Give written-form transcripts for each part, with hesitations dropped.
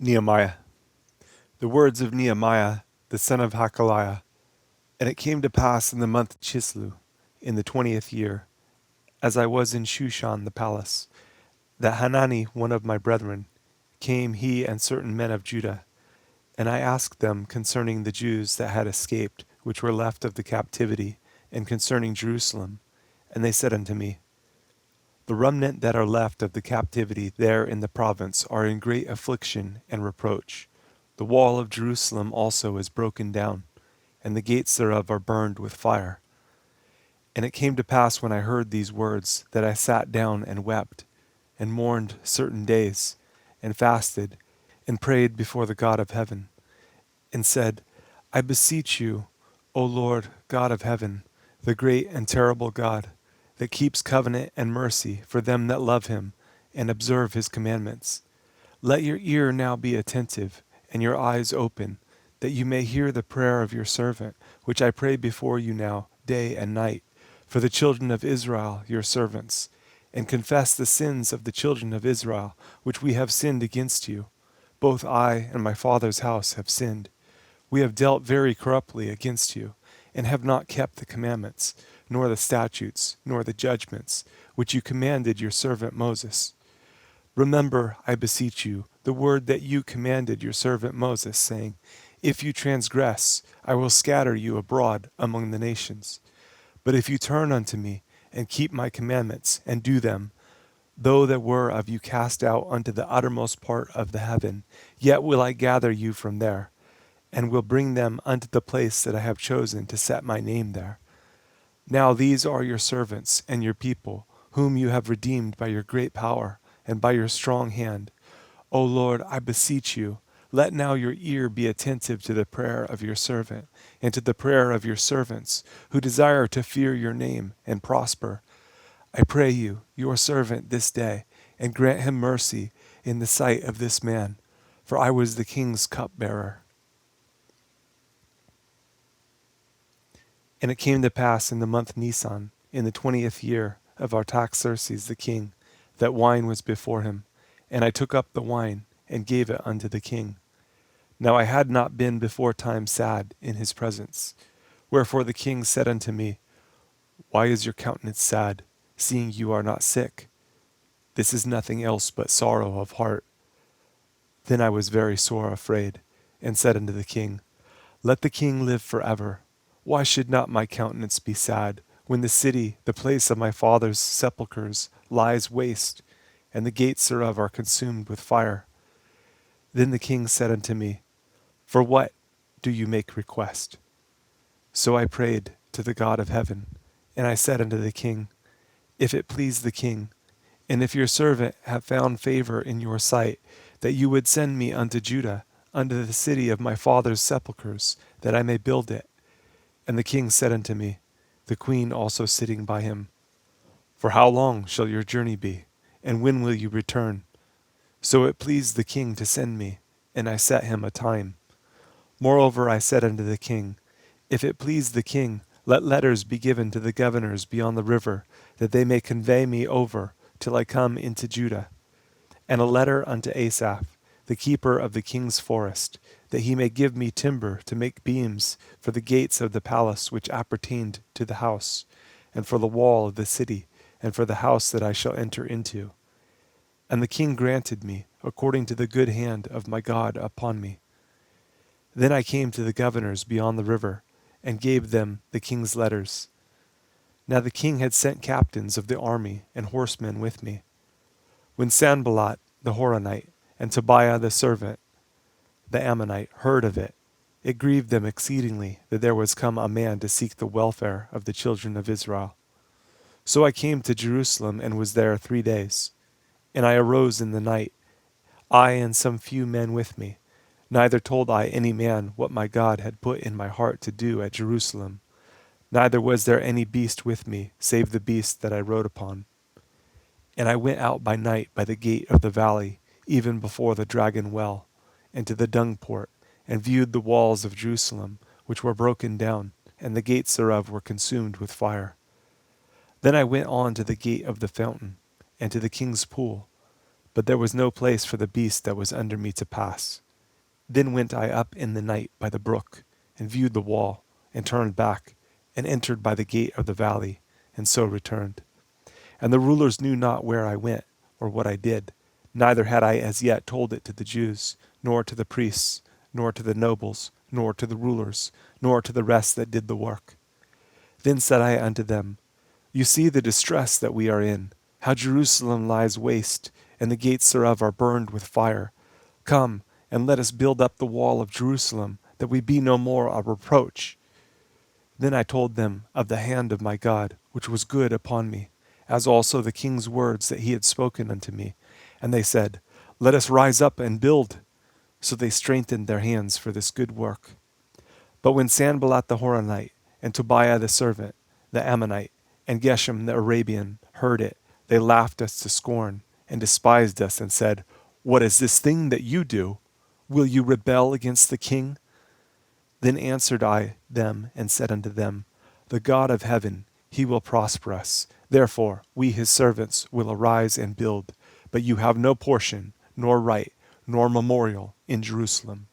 Nehemiah. The words of Nehemiah, the son of Hakaliah. And it came to pass in the month Chislew, in the 20th year, as I was in Shushan the palace, that Hanani, one of my brethren, came, he and certain men of Judah. And I asked them concerning the Jews that had escaped, which were left of the captivity, and concerning Jerusalem. And they said unto me, The remnant that are left of the captivity there in the province are in great affliction and reproach. The wall of Jerusalem also is broken down, and the gates thereof are burned with fire. And it came to pass when I heard these words, that I sat down and wept, and mourned certain days, and fasted, and prayed before the God of heaven, and said, I beseech you, O Lord God of heaven, the great and terrible God, that keeps covenant and mercy for them that love him, and observe his commandments. Let your ear now be attentive, and your eyes open, that you may hear the prayer of your servant, which I pray before you now, day and night, for the children of Israel, your servants, and confess the sins of the children of Israel, which we have sinned against you. Both I and my father's house have sinned. We have dealt very corruptly against you, and have not kept the commandments, nor the statutes, nor the judgments, which you commanded your servant Moses. Remember, I beseech you, the word that you commanded your servant Moses, saying, If you transgress, I will scatter you abroad among the nations. But if you turn unto me, and keep my commandments, and do them, though there were of you cast out unto the uttermost part of the heaven, yet will I gather you from there, and will bring them unto the place that I have chosen to set my name there. Now these are your servants and your people, whom you have redeemed by your great power and by your strong hand. O Lord, I beseech you, let now your ear be attentive to the prayer of your servant, and to the prayer of your servants, who desire to fear your name and prosper. I pray you, your servant, this day, and grant him mercy in the sight of this man, for I was the king's cupbearer. And it came to pass in the month Nisan, in the 20th year of Artaxerxes the king, that wine was before him. And I took up the wine, and gave it unto the king. Now I had not been before time sad in his presence. Wherefore the king said unto me, Why is your countenance sad, seeing you are not sick? This is nothing else but sorrow of heart. Then I was very sore afraid, and said unto the king, Let the king live forever. Why should not my countenance be sad, when the city, the place of my father's sepulchres, lies waste, and the gates thereof are consumed with fire? Then the king said unto me, For what do you make request? So I prayed to the God of heaven, and I said unto the king, If it please the king, and if your servant have found favor in your sight, that you would send me unto Judah, unto the city of my father's sepulchres, that I may build it. And the king said unto me, the queen also sitting by him, For how long shall your journey be, and when will you return? So it pleased the king to send me, and I set him a time. Moreover I said unto the king, If it please the king, let letters be given to the governors beyond the river, that they may convey me over till I come into Judah. And a letter unto Asaph, the keeper of the king's forest, that he may give me timber to make beams for the gates of the palace which appertained to the house, and for the wall of the city, and for the house that I shall enter into. And the king granted me, according to the good hand of my God upon me. Then I came to the governors beyond the river, and gave them the king's letters. Now the king had sent captains of the army and horsemen with me. When Sanballat the Horonite, and Tobiah the servant, the Ammonite, heard of it, it grieved them exceedingly that there was come a man to seek the welfare of the children of Israel. So I came to Jerusalem, and was there 3 days. And I arose in the night, I and some few men with me. Neither told I any man what my God had put in my heart to do at Jerusalem. Neither was there any beast with me, save the beast that I rode upon. And I went out by night by the gate of the valley, even before the dragon well, and to the dung port, and viewed the walls of Jerusalem, which were broken down, and the gates thereof were consumed with fire. Then I went on to the gate of the fountain, and to the king's pool. but there was no place for the beast that was under me to pass. Then went I up in the night by the brook, and viewed the wall, and turned back, and entered by the gate of the valley, and so returned. And the rulers knew not where I went, or what I did, neither had I as yet told it to the Jews, nor to the priests, nor to the nobles, nor to the rulers, nor to the rest that did the work. Then said I unto them, You see the distress that we are in, how Jerusalem lies waste, and the gates thereof are burned with fire. Come, and let us build up the wall of Jerusalem, that we be no more a reproach. Then I told them of the hand of my God, which was good upon me, as also the king's words that he had spoken unto me. And they said, Let us rise up and build. So they strengthened their hands for this good work. But when Sanballat the Horonite, and Tobiah the servant, the Ammonite, and Geshem the Arabian heard it, they laughed us to scorn, and despised us, and said, What is this thing that you do? Will you rebel against the king? Then answered I them, and said unto them, The God of heaven, he will prosper us. Therefore we his servants will arise and build, but you have no portion, nor right, nor memorial in Jerusalem.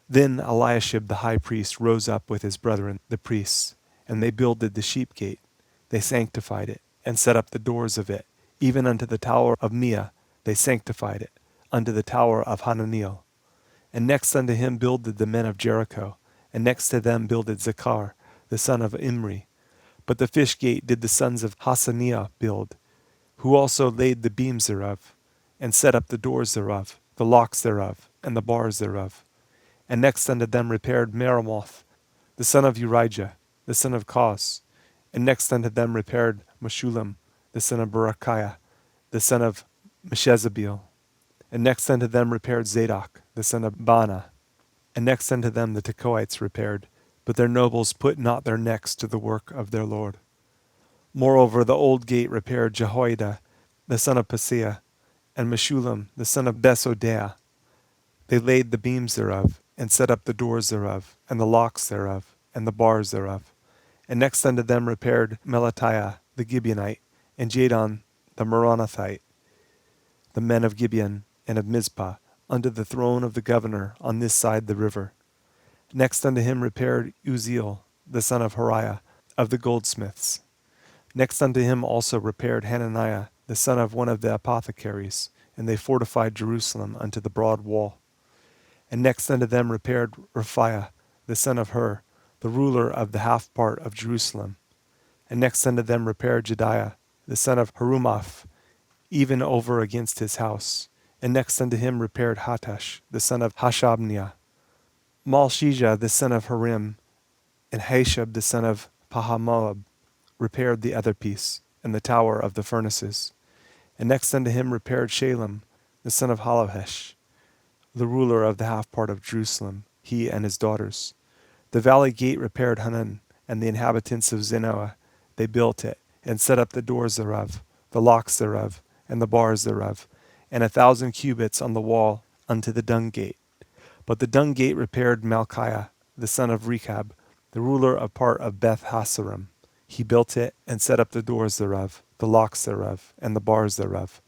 Then Eliashib the high priest rose up with his brethren the priests, and they builded the sheep gate. They sanctified it, and set up the doors of it, even unto the tower of Meah. They sanctified it, unto the tower of Hananiel. And next unto him builded the men of Jericho, and next to them builded Zechar, the son of Imri. But the fish gate did the sons of Hasaniah build, who also laid the beams thereof, and set up the doors thereof, the locks thereof, and the bars thereof. And next unto them repaired Meremoth, the son of Urijah, the son of Koz. And next unto them repaired Meshullam, the son of Berechiah, the son of Meshezabeel. And next unto them repaired Zadok, the son of Baana. And next unto them the Tekoites repaired, but their nobles put not their necks to the work of their Lord. Moreover, the old gate repaired Jehoiada, the son of Paseah, and Meshullam, the son of Besodeah. They laid the beams thereof, and set up the doors thereof, and the locks thereof, and the bars thereof. And next unto them repaired Melatiah the Gibeonite, and Jadon the Meronothite, the men of Gibeon and of Mizpah, unto the throne of the governor on this side the river. Next unto him repaired Uzziel, the son of Hariah, of the goldsmiths. Next unto him also repaired Hananiah, the son of one of the apothecaries, and they fortified Jerusalem unto the broad wall. And next unto them repaired Raphiah, the son of Hur, the ruler of the half part of Jerusalem. And next unto them repaired Jediah, the son of Harumaph, even over against his house. And next unto him repaired Hattash, the son of Hashabniah. Malchijah, the son of Harim, and Hashab, the son of Pahamoab, repaired the other piece, and the tower of the furnaces. And next unto him repaired Shalem, the son of Halohesh, the ruler of the half part of Jerusalem, he and his daughters. The valley gate repaired Hanan, and the inhabitants of Zenoah. They built it, and set up the doors thereof, the locks thereof, and the bars thereof, and 1,000 cubits on the wall unto the dung gate. But the dung gate repaired Malchiah, the son of Rechab, the ruler of part of Beth Hasarim. He built it, and set up the doors thereof, the locks thereof, and the bars thereof.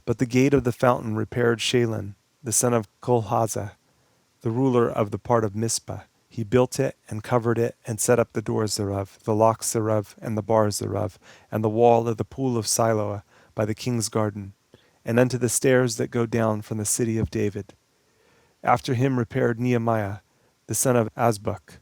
But the gate of the fountain repaired Shalem, the son of Kolhazah, the ruler of the part of Mizpah. He built it, and covered it, and set up the doors thereof, the locks thereof, and the bars thereof, and the wall of the pool of Siloah by the king's garden, and unto the stairs that go down from the city of David. After him repaired Nehemiah, the son of Azbuk,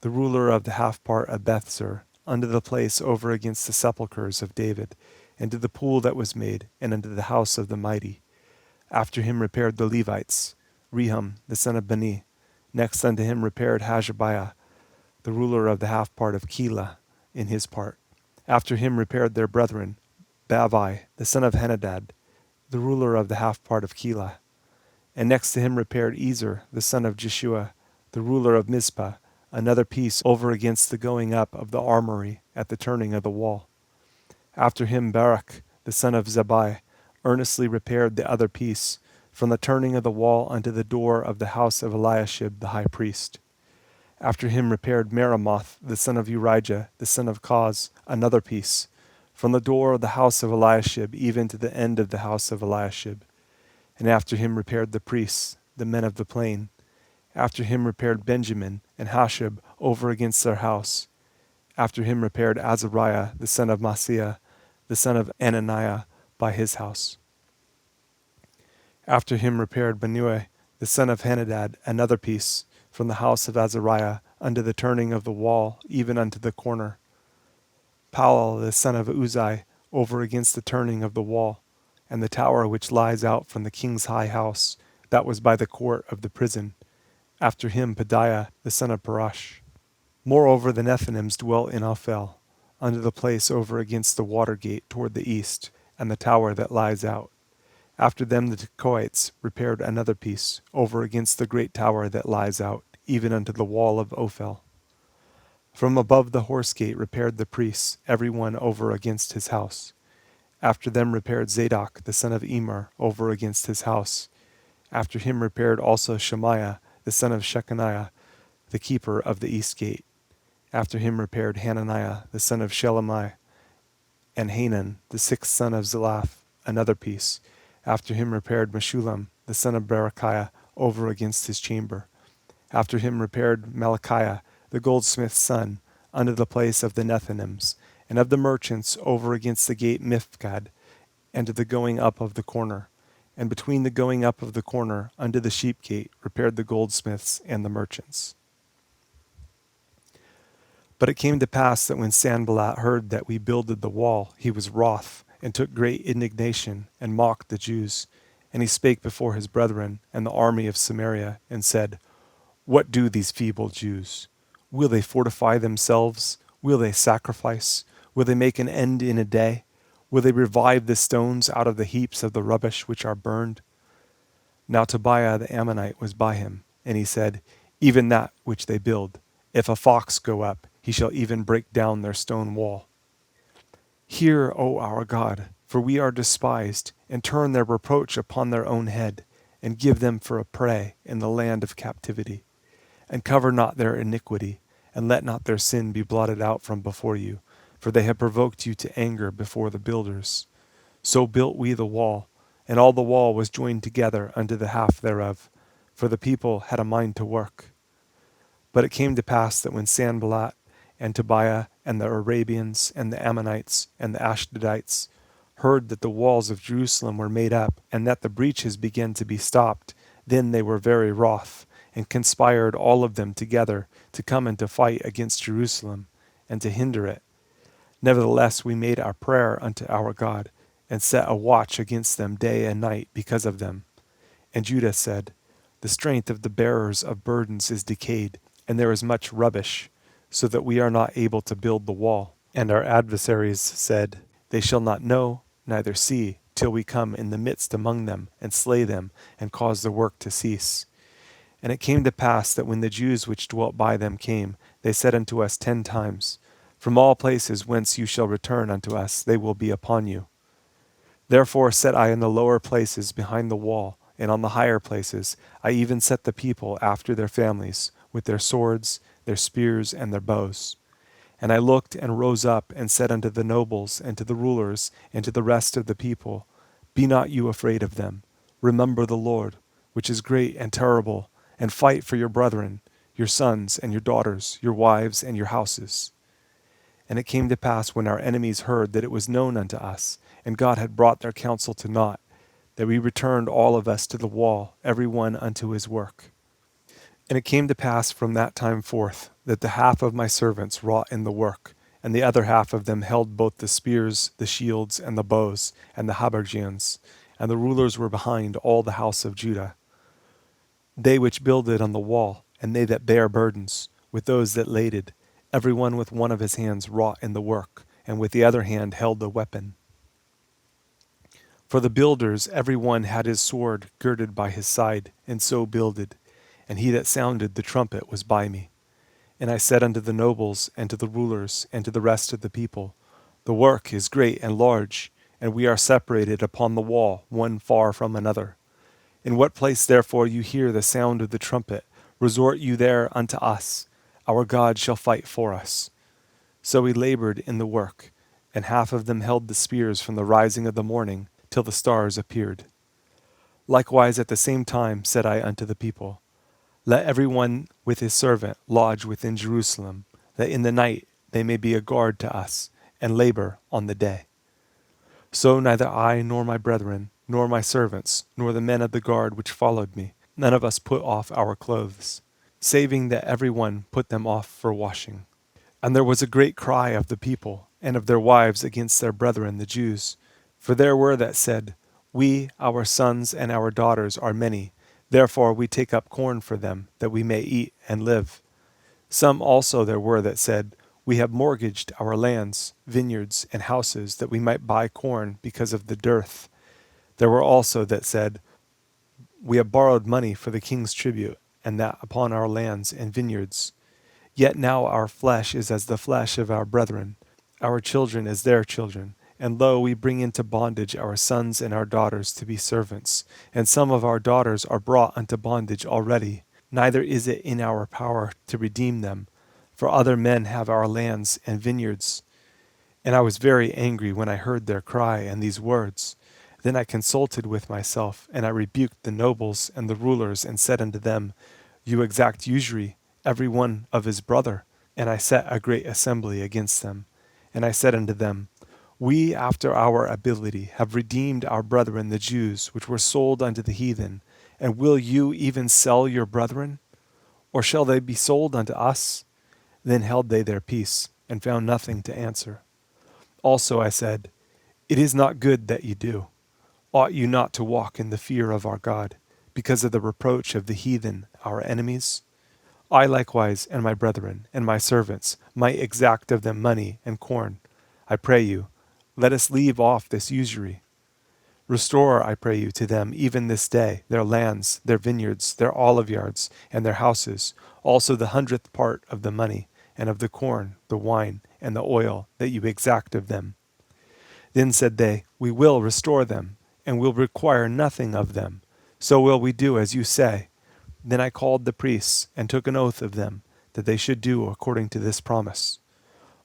the ruler of the half part of Bethzur, unto the place over against the sepulchres of David, and to the pool that was made, and unto the house of the mighty. After him repaired the Levites, Rehum, the son of Bani. Next unto him repaired Hashabiah, the ruler of the half part of Keilah, in his part. After him repaired their brethren, Bavai, the son of Henadad, the ruler of the half part of Keilah. And next to him repaired Ezer, the son of Jeshua, the ruler of Mizpah, another piece over against the going up of the armory at the turning of the wall. After him Barak, the son of Zabai, earnestly repaired the other piece, from the turning of the wall unto the door of the house of Eliashib the high priest. After him repaired Meremoth, the son of Urijah, the son of Koz, another piece, from the door of the house of Eliashib even to the end of the house of Eliashib. And after him repaired the priests, the men of the plain. After him repaired Benjamin and Hashab over against their house. After him repaired Azariah the son of Maaseiah, the son of Ananiah, by his house. After him repaired Benui the son of Henadad another piece, from the house of Azariah unto the turning of the wall, even unto the corner. Powell the son of Uzai over against the turning of the wall, and the tower which lies out from the king's high house, that was by the court of the prison. After him Pedaiah the son of Parash. Moreover the Nethinims dwelt in Ophel, unto the place over against the water gate toward the east, and the tower that lies out. After them the Tekoites repaired another piece, over against the great tower that lies out, even unto the wall of Ophel. From above the horse gate repaired the priests, every one over against his house. After them repaired Zadok the son of Emer over against his house. After him repaired also Shemaiah the son of Shechaniah, the keeper of the east gate. After him repaired Hananiah the son of Shelemiah, and Hanan the sixth son of Zelaph, another piece. After him repaired Meshullam the son of Berechiah over against his chamber. After him repaired Malachiah the goldsmith's son unto the place of the Nethinims, and of the merchants over against the gate Mifkad, and to the going up of the corner. And between the going up of the corner unto the sheep gate repaired the goldsmiths and the merchants. But it came to pass that when Sanballat heard that we builded the wall, he was wroth, and took great indignation, and mocked the Jews. And he spake before his brethren and the army of Samaria, and said, What do these feeble Jews? Will they fortify themselves? Will they sacrifice? Will they make an end in a day? Will they revive the stones out of the heaps of the rubbish which are burned? Now Tobiah the Ammonite was by him, and he said, Even that which they build, if a fox go up, he shall even break down their stone wall. Hear, O our God, for we are despised, and turn their reproach upon their own head, and give them for a prey in the land of captivity. And cover not their iniquity, and let not their sin be blotted out from before you, for they have provoked you to anger before the builders. So built we the wall, and all the wall was joined together unto the half thereof, for the people had a mind to work. But it came to pass that when Sanballat and Tobiah and the Arabians and the Ammonites and the Ashdodites heard that the walls of Jerusalem were made up, and that the breaches began to be stopped, then they were very wroth, and conspired all of them together to come and to fight against Jerusalem, and to hinder it. Nevertheless we made our prayer unto our God, and set a watch against them day and night because of them. And Judah said, The strength of the bearers of burdens is decayed, and there is much rubbish, so that we are not able to build the wall. And our adversaries said, They shall not know, neither see, till we come in the midst among them, and slay them, and cause the work to cease. And it came to pass that when the Jews which dwelt by them came, they said unto us 10 times, From all places whence you shall return unto us, they will be upon you. Therefore set I in the lower places behind the wall, and on the higher places I even set the people after their families, with their swords, their spears, and their bows. And I looked and rose up and said unto the nobles and to the rulers and to the rest of the people, Be not you afraid of them. Remember the Lord, which is great and terrible, and fight for your brethren, your sons and your daughters, your wives and your houses. And it came to pass when our enemies heard that it was known unto us, and God had brought their counsel to naught, that we returned all of us to the wall, every one unto his work. And it came to pass from that time forth that the half of my servants wrought in the work, and the other half of them held both the spears, the shields, and the bows, and the habergeons, and the rulers were behind all the house of Judah. They which builded on the wall, and they that bare burdens, with those that laded, every one with one of his hands wrought in the work, and with the other hand held the weapon. For the builders every one had his sword girded by his side, and so builded. And he that sounded the trumpet was by me. And I said unto the nobles, and to the rulers, and to the rest of the people, The work is great and large, and we are separated upon the wall, one far from another. In what place therefore you hear the sound of the trumpet, resort you there unto us. Our God shall fight for us. So we labored in the work, and half of them held the spears from the rising of the morning till the stars appeared. Likewise at the same time said I unto the people, Let every one with his servant lodge within Jerusalem, that in the night they may be a guard to us, and labor on the day. So neither I nor my brethren, nor my servants, nor the men of the guard which followed me, none of us put off our clothes, saving that every one put them off for washing. And there was a great cry of the people and of their wives against their brethren the Jews. For there were that said, We, our sons and our daughters, are many, therefore we take up corn for them, that we may eat and live. Some also there were that said, We have mortgaged our lands, vineyards, and houses, that we might buy corn because of the dearth. There were also that said, We have borrowed money for the king's tribute, and that upon our lands and vineyards. Yet now our flesh is as the flesh of our brethren, our children as their children. And lo, we bring into bondage our sons and our daughters to be servants, and some of our daughters are brought unto bondage already. Neither is it in our power to redeem them, for other men have our lands and vineyards. And I was very angry when I heard their cry and these words. Then I consulted with myself, and I rebuked the nobles and the rulers, and said unto them, You exact usury, every one of his brother. And I set a great assembly against them. And I said unto them, We after our ability have redeemed our brethren the Jews, which were sold unto the heathen. And will you even sell your brethren? Or shall they be sold unto us? Then held they their peace, and found nothing to answer. Also I said, It is not good that ye do. Ought you not to walk in the fear of our God, because of the reproach of the heathen, our enemies? I likewise, and my brethren, and my servants, might exact of them money and corn. I pray you, let us leave off this usury. Restore, I pray you, to them even this day their lands, their vineyards, their olive yards, and their houses, also the 100th part of the money, and of the corn, the wine, and the oil that you exact of them. Then said they, We will restore them, and will require nothing of them. So will we do as you say. Then I called the priests, and took an oath of them, that they should do according to this promise.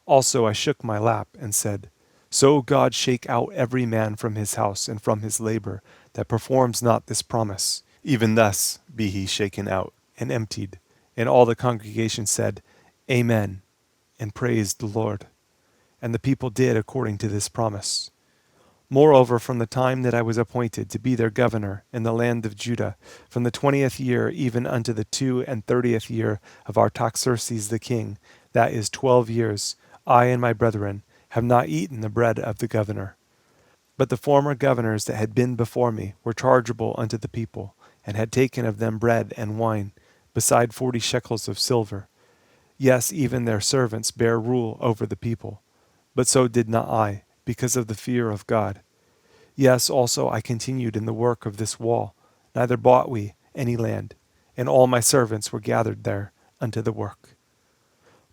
Also I shook my lap, and said, So God shake out every man from his house and from his labor, that performs not this promise. Even thus be he shaken out, and emptied. And all the congregation said, Amen, and praised the Lord. And the people did according to this promise. Moreover, from the time that I was appointed to be their governor in the land of Judah, from the 20th year even unto the 32nd year of Artaxerxes the king, that is 12 years, I and my brethren have not eaten the bread of the governor. But the former governors that had been before me were chargeable unto the people, and had taken of them bread and wine, beside 40 shekels of silver. Yes, even their servants bare rule over the people. But so did not I, because of the fear of God. Yes, also I continued in the work of this wall, neither bought we any land, and all my servants were gathered there unto the work.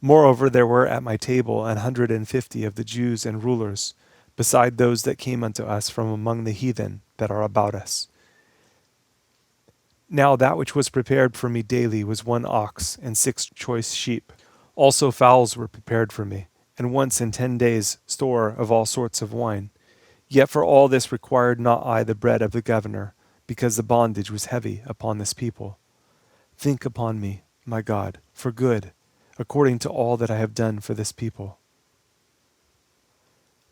Moreover, there were at my table 150 of the Jews and rulers, beside those that came unto us from among the heathen that are about us. Now that which was prepared for me daily was 1 ox and 6 choice sheep. Also fowls were prepared for me, and once in 10 days store of all sorts of wine. Yet for all this required not I the bread of the governor, because the bondage was heavy upon this people. Think upon me, my God, for good, according to all that I have done for this people.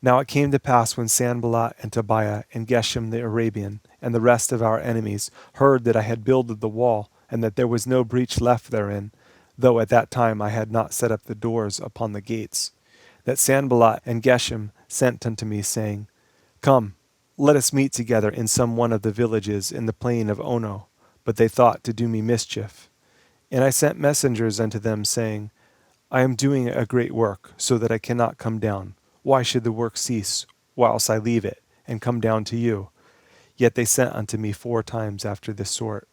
Now it came to pass when Sanballat and Tobiah and Geshem the Arabian and the rest of our enemies heard that I had builded the wall, and that there was no breach left therein, though at that time I had not set up the doors upon the gates, that Sanballat and Geshem sent unto me, saying, Come, let us meet together in some one of the villages in the plain of Ono. But they thought to do me mischief. And I sent messengers unto them, saying, I am doing a great work, so that I cannot come down. Why should the work cease, whilst I leave it, and come down to you? Yet they sent unto me 4 times after this sort,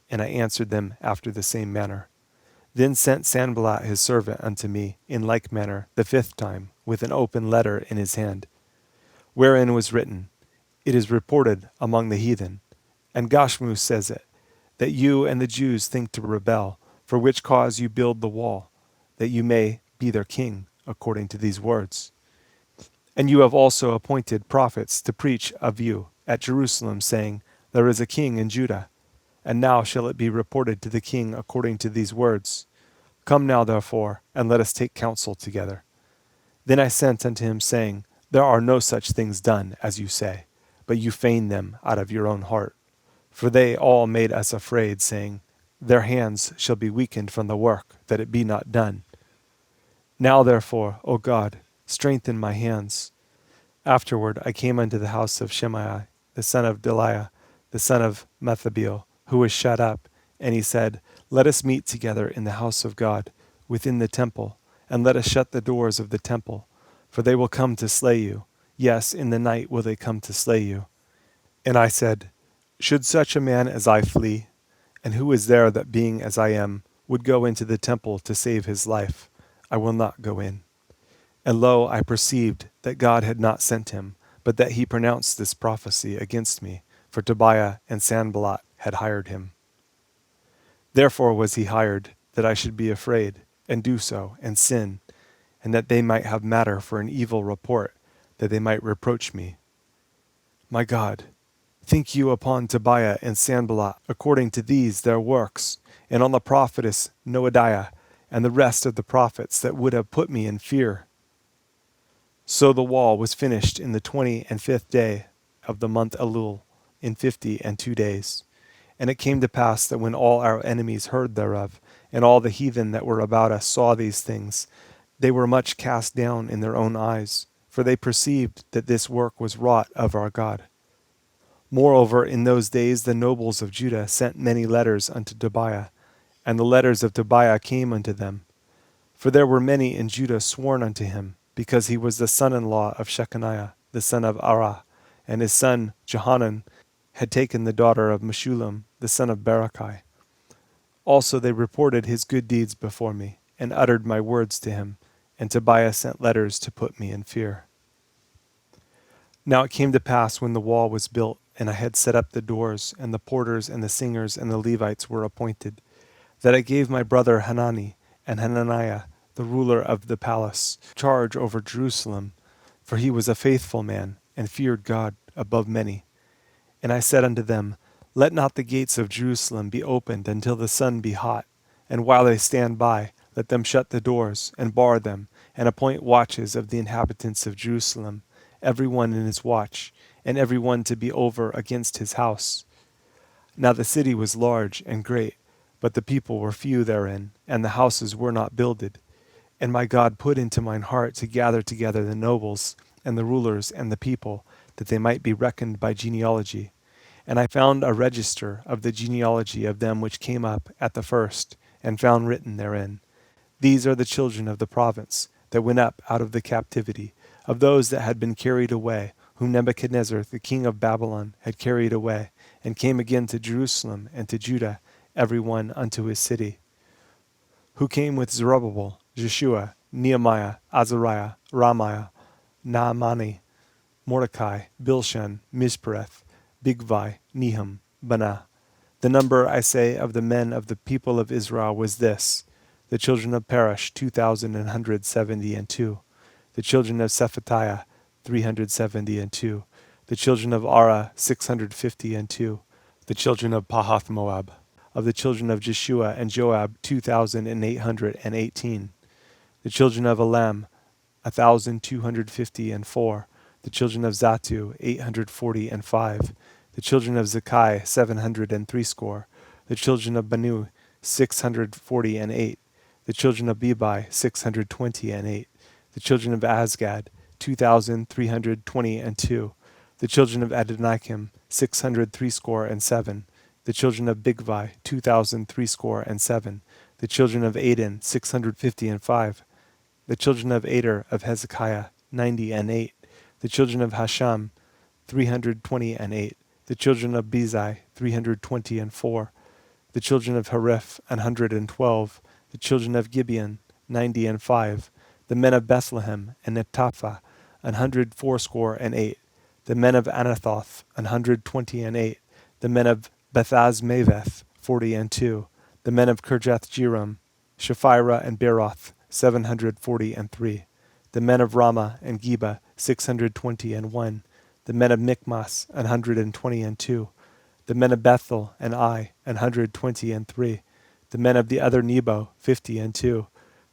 and I answered them after the same manner. Then sent Sanballat his servant unto me in like manner the 5th time, with an open letter in his hand, wherein was written, It is reported among the heathen, and Gashmu says it, that you and the Jews think to rebel, for which cause you build the wall, that you may be their king, according to these words. And you have also appointed prophets to preach of you at Jerusalem, saying, There is a king in Judah. And now shall it be reported to the king according to these words. Come now, therefore, and let us take counsel together. Then I sent unto him, saying, There are no such things done, as you say, but you feign them out of your own heart. For they all made us afraid, saying, Their hands shall be weakened from the work, that it be not done. Now therefore, O God, strengthen my hands. Afterward I came unto the house of Shemaiah, the son of Delaiah, the son of Methabiel, who was shut up, and he said, Let us meet together in the house of God, within the temple, and let us shut the doors of the temple, for they will come to slay you. Yes, in the night will they come to slay you. And I said, Should such a man as I flee? And who is there that, being as I am, would go into the temple to save his life? I will not go in. And lo, I perceived that God had not sent him, but that he pronounced this prophecy against me, for Tobiah and Sanballat had hired him. Therefore was he hired, that I should be afraid, and do so, and sin, and that they might have matter for an evil report, that they might reproach me. My God, think you upon Tobiah and Sanballat, according to these their works, and on the prophetess Noadiah, and the rest of the prophets that would have put me in fear. So the wall was finished in the 25th day of the month Elul, in 52 days. And it came to pass that when all our enemies heard thereof, and all the heathen that were about us saw these things, they were much cast down in their own eyes, for they perceived that this work was wrought of our God. Moreover, in those days the nobles of Judah sent many letters unto Tobiah, and the letters of Tobiah came unto them. For there were many in Judah sworn unto him, because he was the son-in-law of Shechaniah, the son of Arah, and his son Johanan had taken the daughter of Meshullam, the son of Berechiah. Also they reported his good deeds before me, and uttered my words to him, and Tobiah sent letters to put me in fear. Now it came to pass when the wall was built, and I had set up the doors, and the porters and the singers and the Levites were appointed, that I gave my brother Hanani and Hananiah, the ruler of the palace, charge over Jerusalem, for he was a faithful man, and feared God above many. And I said unto them, Let not the gates of Jerusalem be opened until the sun be hot, and while they stand by, let them shut the doors, and bar them, and appoint watches of the inhabitants of Jerusalem, every one in his watch, and every one to be over against his house. Now the city was large and great, but the people were few therein, and the houses were not builded. And my God put into mine heart to gather together the nobles, and the rulers, and the people, that they might be reckoned by genealogy. And I found a register of the genealogy of them which came up at the first, and found written therein, These are the children of the province, that went up out of the captivity, of those that had been carried away, whom Nebuchadnezzar the king of Babylon had carried away, and came again to Jerusalem and to Judah, every one unto his city. Who came with Zerubbabel, Jeshua, Nehemiah, Azariah, Ramiah, Naamani, Mordecai, Bilshan, Mispereth, Bigvai, Nehum, Banah. The number, I say, of the men of the people of Israel was this: the children of Parash 2,172, the children of Shephatiah 372, the children of Ara 652, the children of Pahath Moab. Of the children of Jeshua and Joab 2,818, the children of Elam 1,254, the children of Zatu 845, the children of Zakai 760, the children of Banu 648, the children of Bebai 628, the children of Azgad 2,322, the children of Adonikim 637, the children of Bigvai 2,307, the children of Aden 655, the children of Ader of Hezekiah 98, the children of Hasham 328, the children of Bezai 324, the children of Hariph 112, the children of Gibeon 95, the men of Bethlehem and Netapha 168, the men of Anathoth 128, the men of Bethaz-Maveth 40, the men of Kirjath-Jearim, Shephirah and Beeroth 743, the men of Ramah and Geba 621. The men of Michmas, 122. The men of Bethel and Ai, 123. The men of the other Nebo, 50.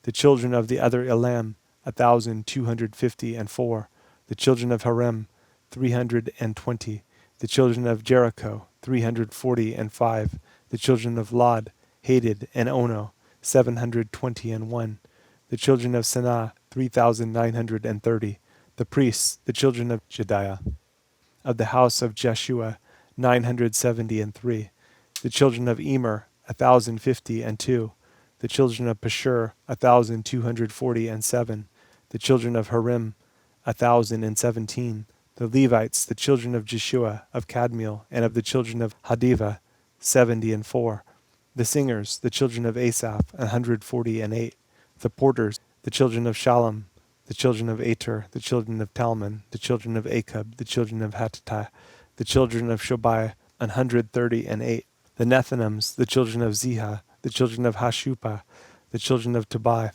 The children of the other Elam, 1,254. The children of Harem, 320. The children of Jericho, 345. The children of Lod, Hadid, and Ono, 721. The children of Sanaa, 3,930. The priests, the children of Jediah, of the house of Jeshua, 973. The children of Emer, 1,050. The children of Pashur, 1,247. The children of Harim, 1,017. The Levites, the children of Jeshua, of Kadmiel, and of the children of Hadiva, 70. The singers, the children of Asaph, 148. The porters, the children of Shallum, the children of Ater, the children of Talmon, the children of Akub, the children of Hattatah, the children of Shobai, 138. The Nethinims, the children of Ziha, the children of Hashupah, the children of Tobiah,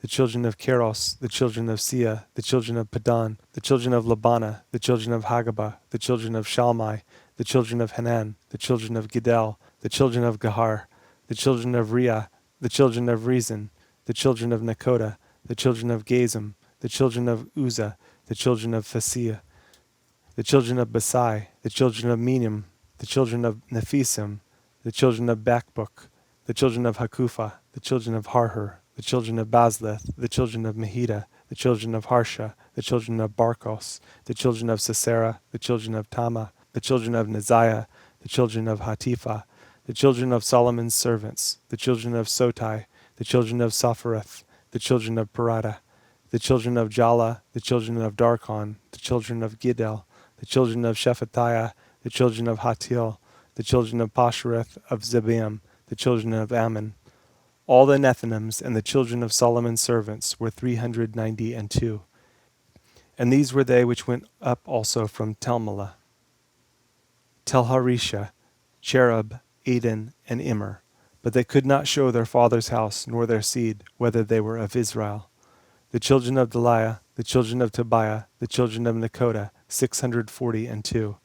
the children of Keros, the children of Sia, the children of Padan, the children of Labana, the children of Hagabah, the children of Shalmai, the children of Hanan, the children of Gidel, the children of Gahar, the children of Riah, the children of Rezin, the children of Nakoda, the children of Gazim, the children of Uzzah, the children of Phasiah, the children of Basai, the children of Minim, the children of Nephisim, the children of Bakbuk, the children of Hakupha, the children of Harhur, the children of Bazleth, the children of Mehida, the children of Harsha, the children of Barkos, the children of Sisera, the children of Tama, the children of Neziah, the children of Hatifa, the children of Solomon's servants, the children of Sotai, the children of Saphareth, the children of Parada, the children of Jala, the children of Darkon, the children of Gidel, the children of Shephatiah, the children of Hatil, the children of Pashereth of Zebaim, the children of Ammon. All the Nethinims and the children of Solomon's servants were 392. And these were they which went up also from Telmelah, Telharisha, Cherub, Aden, and Immer. But they could not show their father's house, nor their seed, whether they were of Israel. The children of Deliah, the children of Tobiah, the children of Nakoda, 642.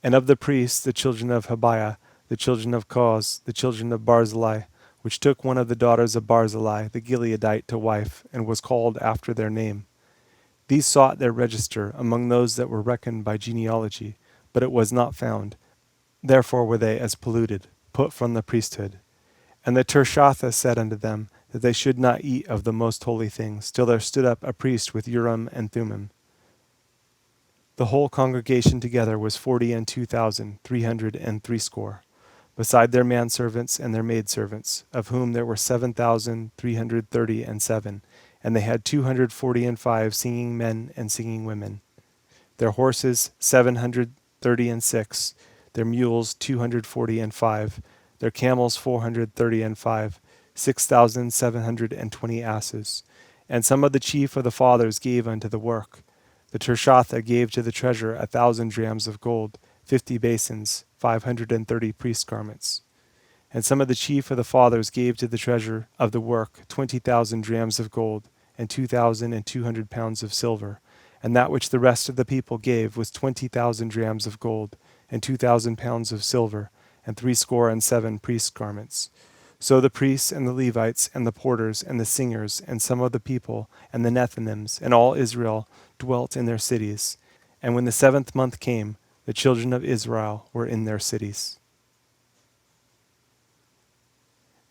And of the priests, the children of Habiah, the children of Koz, the children of Barzillai, which took one of the daughters of Barzillai, the Gileadite, to wife, and was called after their name. These sought their register among those that were reckoned by genealogy, but it was not found. Therefore were they as polluted, put from the priesthood. And the Tirshatha said unto them, that they should not eat of the most holy things, till there stood up a priest with Urim and Thummim. The whole congregation together was 42,360, beside their manservants and their maidservants, of whom there were 7,337, and they had 245 singing men and singing women. Their horses 736, their mules 245, their camels 435, 6,720 asses. And some of the chief of the fathers gave unto the work. The Tirshatha gave to the treasure 1,000 drams of gold, 50 basins, 530 priest garments. And some of the chief of the fathers gave to the treasure of the work 20,000 drams of gold, and 2,200 pounds of silver. And that which the rest of the people gave was 20,000 drams of gold, and 2,000 pounds of silver, and 7 priest garments. So the priests and the Levites and the porters and the singers and some of the people and the Nethinims and all Israel dwelt in their cities. And when the 7th month came, the children of Israel were in their cities.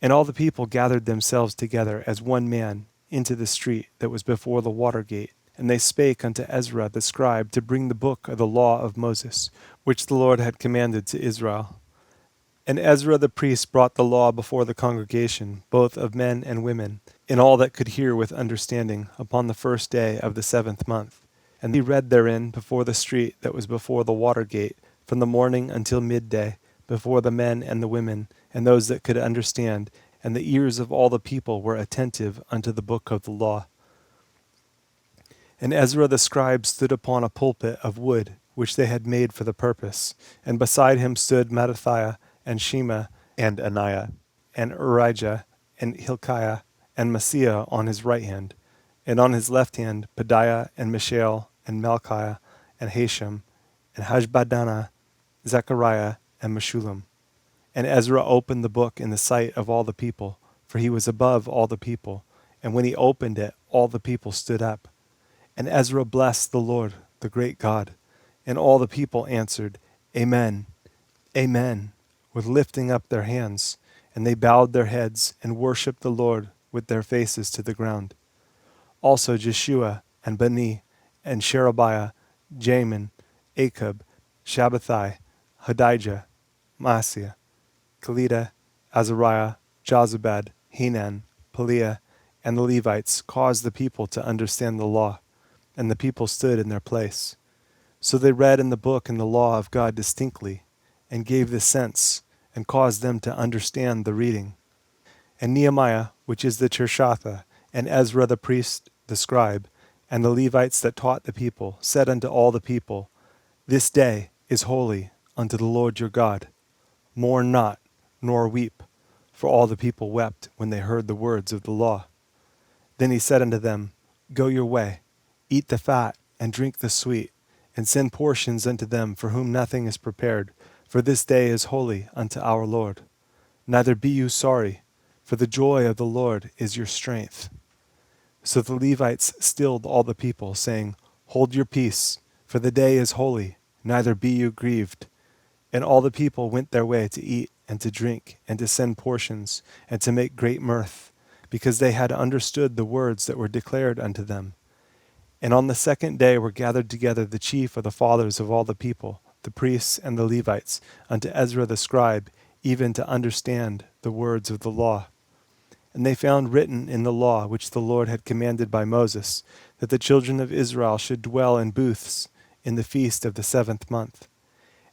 And all the people gathered themselves together as one man into the street that was before the water gate. And they spake unto Ezra the scribe to bring the book of the law of Moses, which the Lord had commanded to Israel. And Ezra the priest brought the law before the congregation, both of men and women, in all that could hear with understanding, upon the 1st day of the 7th month. And he read therein before the street that was before the water gate, from the morning until midday, before the men and the women, and those that could understand, and the ears of all the people were attentive unto the book of the law. And Ezra the scribe stood upon a pulpit of wood, which they had made for the purpose, and beside him stood Mattithiah, and Shema, and Anaiah, and Urijah, and Hilkiah, and Maaseiah on his right hand, and on his left hand Pedaiah, and Mishael, and Malchiah, and Hashem, and Hashbaddanah, Zechariah, and Meshullam. And Ezra opened the book in the sight of all the people, for he was above all the people. And when he opened it, all the people stood up. And Ezra blessed the Lord, the great God. And all the people answered, Amen, Amen, with lifting up their hands. And they bowed their heads and worshipped the Lord with their faces to the ground. Also Jeshua and Bani and Sherebiah, Jamin, Akub, Shabbathai, Hodijah, Maaseiah, Kelita, Azariah, Jozabad, Hanan, Peliah, and the Levites caused the people to understand the law, and the people stood in their place. So they read in the book and the law of God distinctly, and gave the sense, and caused them to understand the reading. And Nehemiah, which is the Tirshatha, and Ezra the priest, the scribe, and the Levites that taught the people, said unto all the people, This day is holy unto the Lord your God. Mourn not, nor weep. For all the people wept when they heard the words of the law. Then he said unto them, Go your way, eat the fat, and drink the sweet, and send portions unto them for whom nothing is prepared, for this day is holy unto our Lord. Neither be you sorry, for the joy of the Lord is your strength. So the Levites stilled all the people, saying, Hold your peace, for the day is holy, neither be you grieved. And all the people went their way to eat and to drink and to send portions and to make great mirth, because they had understood the words that were declared unto them. And on the second day were gathered together the chief of the fathers of all the people, the priests and the Levites, unto Ezra the scribe, even to understand the words of the law. And they found written in the law which the Lord had commanded by Moses, that the children of Israel should dwell in booths in the feast of the 7th month,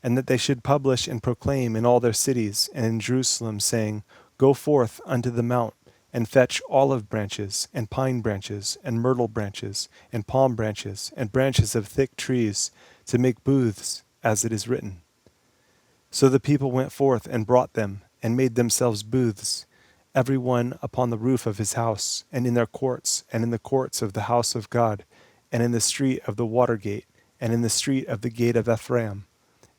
and that they should publish and proclaim in all their cities and in Jerusalem, saying, Go forth unto the mount, and fetch olive branches, and pine branches, and myrtle branches, and palm branches, and branches of thick trees, to make booths, as it is written. So the people went forth and brought them, and made themselves booths, every one upon the roof of his house, and in their courts, and in the courts of the house of God, and in the street of the water gate, and in the street of the gate of Ephraim.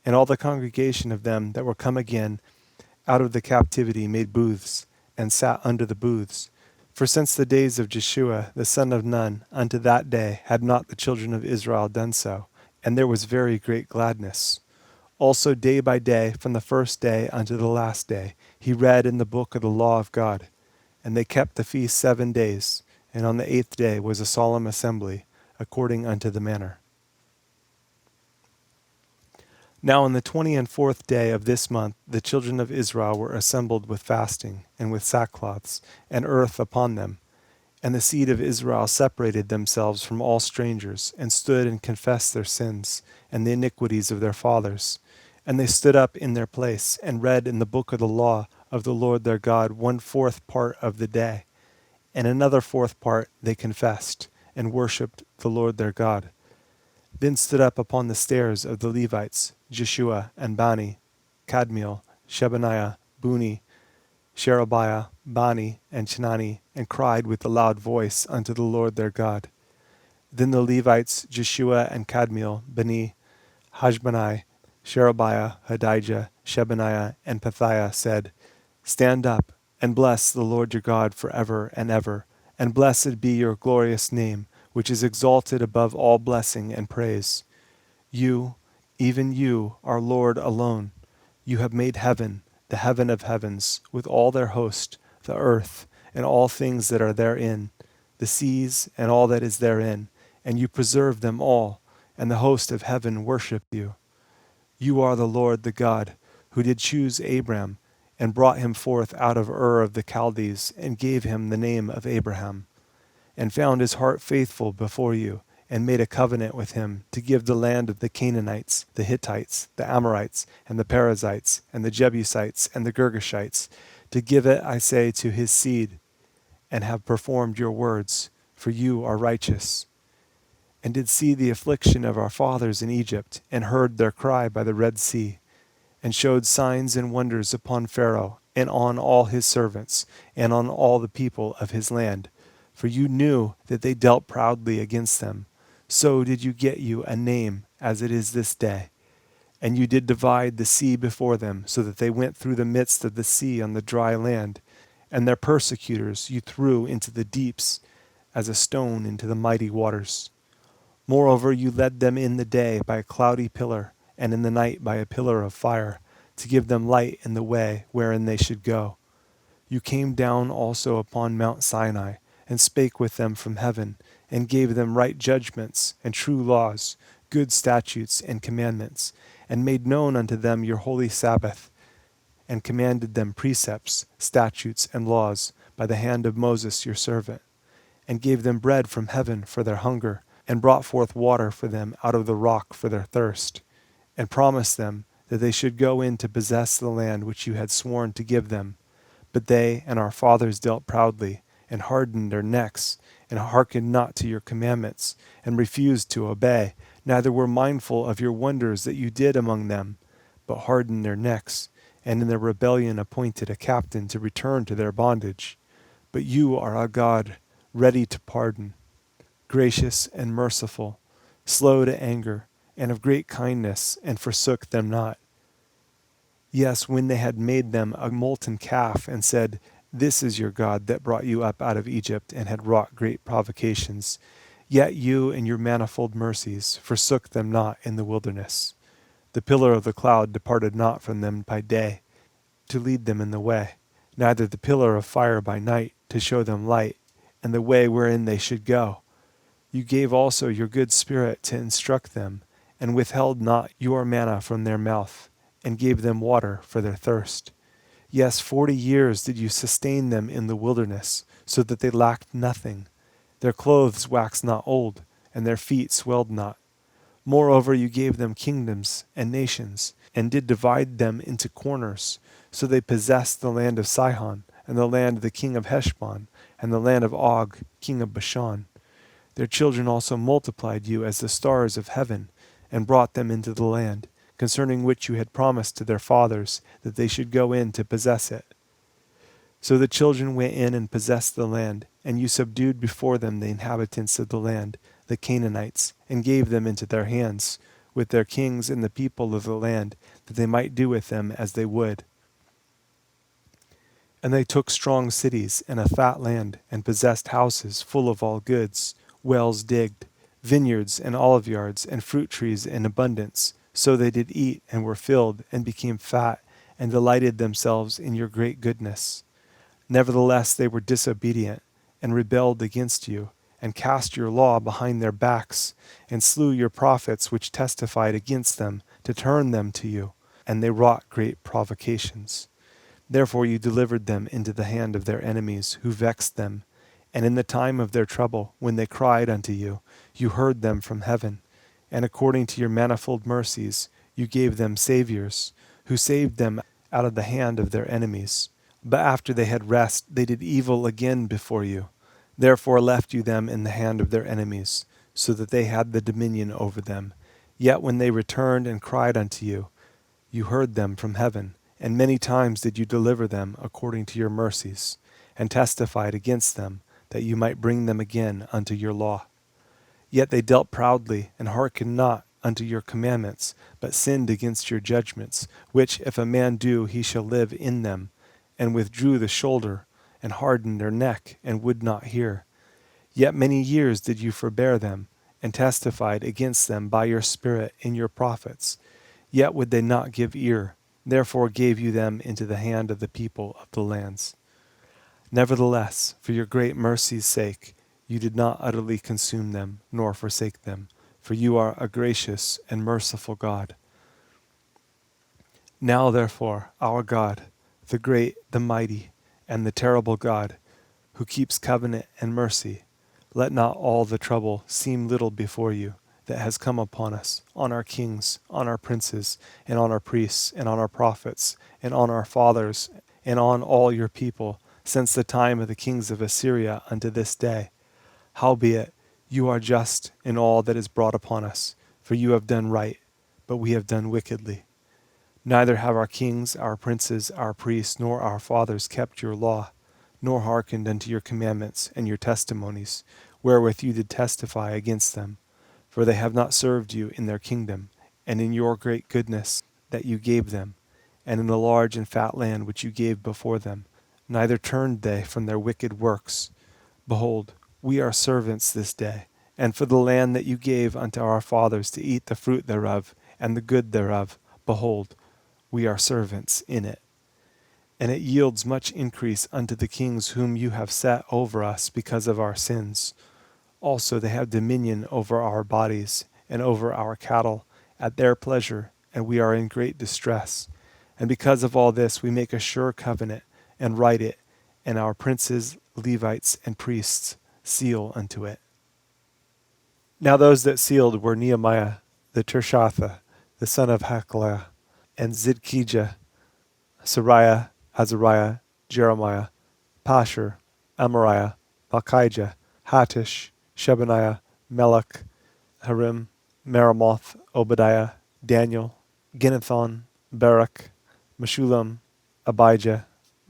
And all the congregation of them that were come again out of the captivity made booths, and sat under the booths. For since the days of Jeshua the son of Nun unto that day had not the children of Israel done so, and there was very great gladness. Also day by day, from the first day unto the last day, he read in the book of the law of God. And they kept the feast 7 days, and on the 8th day was a solemn assembly, according unto the manner. Now on the 24th day of this month the children of Israel were assembled with fasting, and with sackcloths, and earth upon them. And the seed of Israel separated themselves from all strangers, and stood and confessed their sins, and the iniquities of their fathers. And they stood up in their place, and read in the book of the law of the Lord their God 1/4 part of the day. And another 4th part they confessed, and worshipped the Lord their God. Then stood up upon the stairs of the Levites Jeshua and Bani, Kadmiel, Shebaniah, Buni, Sherebiah, Bani, and Chenani, and cried with a loud voice unto the Lord their God. Then the Levites Jeshua and Kadmiel, Bani, Hashbani, Sherebiah, Hodijah, Shebaniah, and Pethiah said, Stand up, and bless the Lord your God forever and ever, and blessed be your glorious name, which is exalted above all blessing and praise. You, even you, are Lord alone. You have made heaven, the heaven of heavens, with all their host, the earth, and all things that are therein, the seas, and all that is therein, and you preserve them all, and the host of heaven worship you. You are the Lord the God, who did choose Abram, and brought him forth out of Ur of the Chaldees, and gave him the name of Abraham, and found his heart faithful before you, and made a covenant with him to give the land of the Canaanites, the Hittites, the Amorites, and the Perizzites, and the Jebusites, and the Girgashites, to give it, I say, to his seed, and have performed your words, for you are righteous. And did see the affliction of our fathers in Egypt, and heard their cry by the Red Sea, and showed signs and wonders upon Pharaoh, and on all his servants, and on all the people of his land. For you knew that they dealt proudly against them. so did you get you a name as it is this day. And you did divide the sea before them, so that they went through the midst of the sea on the dry land, and their persecutors you threw into the deeps as a stone into the mighty waters. Moreover, you led them in the day by a cloudy pillar, and in the night by a pillar of fire, to give them light in the way wherein they should go. You came down also upon Mount Sinai, and spake with them from heaven, and gave them right judgments, and true laws, good statutes and commandments, and made known unto them your holy Sabbath, and commanded them precepts, statutes, and laws by the hand of Moses your servant, and gave them bread from heaven for their hunger, and brought forth water for them out of the rock for their thirst, and promised them that they should go in to possess the land which you had sworn to give them. But they and our fathers dealt proudly, and hardened their necks, and hearkened not to your commandments, and refused to obey, neither were mindful of your wonders that you did among them, but hardened their necks, and in their rebellion appointed a captain to return to their bondage. But you are a God ready to pardon, gracious and merciful, slow to anger, and of great kindness, and forsook them not. Yes, when they had made them a molten calf, and said, This is your God that brought you up out of Egypt, and had wrought great provocations, yet you in your manifold mercies forsook them not in the wilderness. The pillar of the cloud departed not from them by day, to lead them in the way, neither the pillar of fire by night, to show them light, and the way wherein they should go. You gave also your good Spirit to instruct them, and withheld not your manna from their mouth, and gave them water for their thirst. Yes, 40 years did you sustain them in the wilderness, so that they lacked nothing. Their clothes waxed not old, and their feet swelled not. Moreover, you gave them kingdoms and nations, and did divide them into corners. So they possessed the land of Sihon, and the land of the king of Heshbon, and the land of Og, king of Bashan. Their children also multiplied you as the stars of heaven, and brought them into the land, concerning which you had promised to their fathers that they should go in to possess it. So the children went in and possessed the land, and you subdued before them the inhabitants of the land, the Canaanites, and gave them into their hands, with their kings and the people of the land, that they might do with them as they would. And they took strong cities and a fat land, and possessed houses full of all goods, wells digged, vineyards and olive yards, and fruit trees in abundance. So they did eat, and were filled, and became fat, and delighted themselves in your great goodness. Nevertheless they were disobedient, and rebelled against you, and cast your law behind their backs, and slew your prophets which testified against them, to turn them to you, and they wrought great provocations. Therefore you delivered them into the hand of their enemies, who vexed them. And in the time of their trouble, when they cried unto you, you heard them from heaven. And according to your manifold mercies, you gave them saviors, who saved them out of the hand of their enemies. But after they had rest, they did evil again before you. Therefore left you them in the hand of their enemies, so that they had the dominion over them. Yet when they returned and cried unto you, you heard them from heaven. And many times did you deliver them according to your mercies, and testified against them, that you might bring them again unto your law. Yet they dealt proudly, and hearkened not unto your commandments, but sinned against your judgments, which if a man do, he shall live in them, and withdrew the shoulder, and hardened their neck, and would not hear. Yet many years did you forbear them, and testified against them by your Spirit in your prophets. Yet would they not give ear. Therefore gave you them into the hand of the people of the lands. Nevertheless, for your great mercy's sake, you did not utterly consume them, nor forsake them, for you are a gracious and merciful God. Now therefore, our God, the great, the mighty, and the terrible God, who keeps covenant and mercy, let not all the trouble seem little before you, that has come upon us, on our kings, on our princes, and on our priests, and on our prophets, and on our fathers, and on all your people, since the time of the kings of Assyria unto this day. Howbeit, you are just in all that is brought upon us, for you have done right, but we have done wickedly. Neither have our kings, our princes, our priests, nor our fathers kept your law, nor hearkened unto your commandments and your testimonies, wherewith you did testify against them. for they have not served you in their kingdom, and in your great goodness that you gave them, and in the large and fat land which you gave before them. Neither turned they from their wicked works. Behold, we are servants this day, and for the land that you gave unto our fathers to eat the fruit thereof, and the good thereof, behold, we are servants in it. And it yields much increase unto the kings whom you have set over us because of our sins. Also they have dominion over our bodies and over our cattle at their pleasure, and we are in great distress. And because of all this we make a sure covenant, and write it, and our princes, Levites, and priests seal unto it. Now those that sealed were Nehemiah the Tirshatha, the son of Hakaliah, and Zidkijah, Sariah, Azariah, Jeremiah, Pashur, Amariah, Malchijah, Hattish, Shebaniah, Melech, Harim, Meremoth, Obadiah, Daniel, Ginnethon, Barak, Meshulam, Abijah,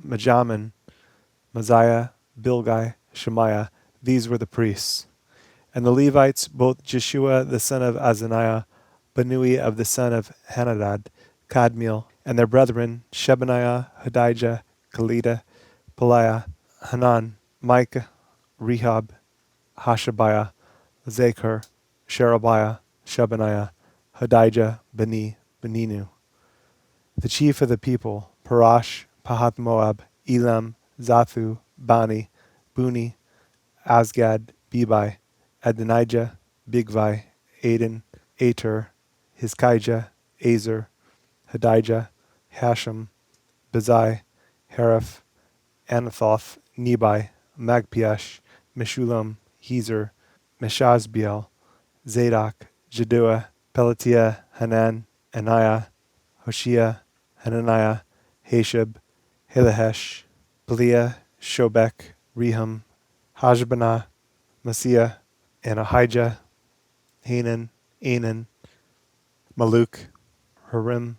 Majamin, Mosiah, Bilgai, Shemaiah. These were the priests. And the Levites, both Jeshua the son of Azaniah, Banui of the son of Henadad, Kadmiel, and their brethren, Shebaniah, Hodijah, Kelita, Peliah, Hanan, Micah, Rehob, Hashabiah, Zachar, Sherebiah, Shebaniah, Hodijah, Beninu. The chief of the people, Parash, Pahath-Moab, Elam, Zathu, Bani, Buni, Asgad, Bebai, Adonijah, Bigvai, Aden, Ater, Hizkijah, Azer, Hodijah, Hashem, Bezai, Hariph, Anathoth, Nebai, Magpiash, Meshulam, Hezer, Meshazbeel, Zadok, Jaddua, Pelatiah, Hanan, Anaiah, Hoshea, Hananiah, Hashab, Hilahesh, Peliah, Shobek, Rehum, Hashbanah, Messiah, and Ahijah, Hanan, Anan, Maluk, Harim,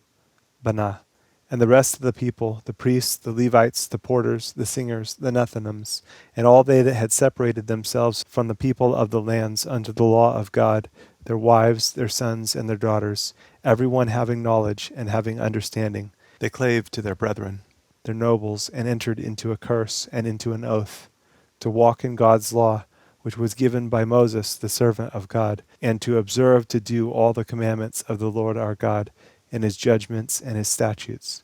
Banah, and the rest of the people, the priests, the Levites, the porters, the singers, the Nethinims, and all they that had separated themselves from the people of the lands unto the law of God, their wives, their sons, and their daughters, every one having knowledge and having understanding, they clave to their brethren, their nobles, and entered into a curse and into an oath, to walk in God's law, which was given by Moses the servant of God, and to observe to do all the commandments of the Lord our God, and his judgments and his statutes,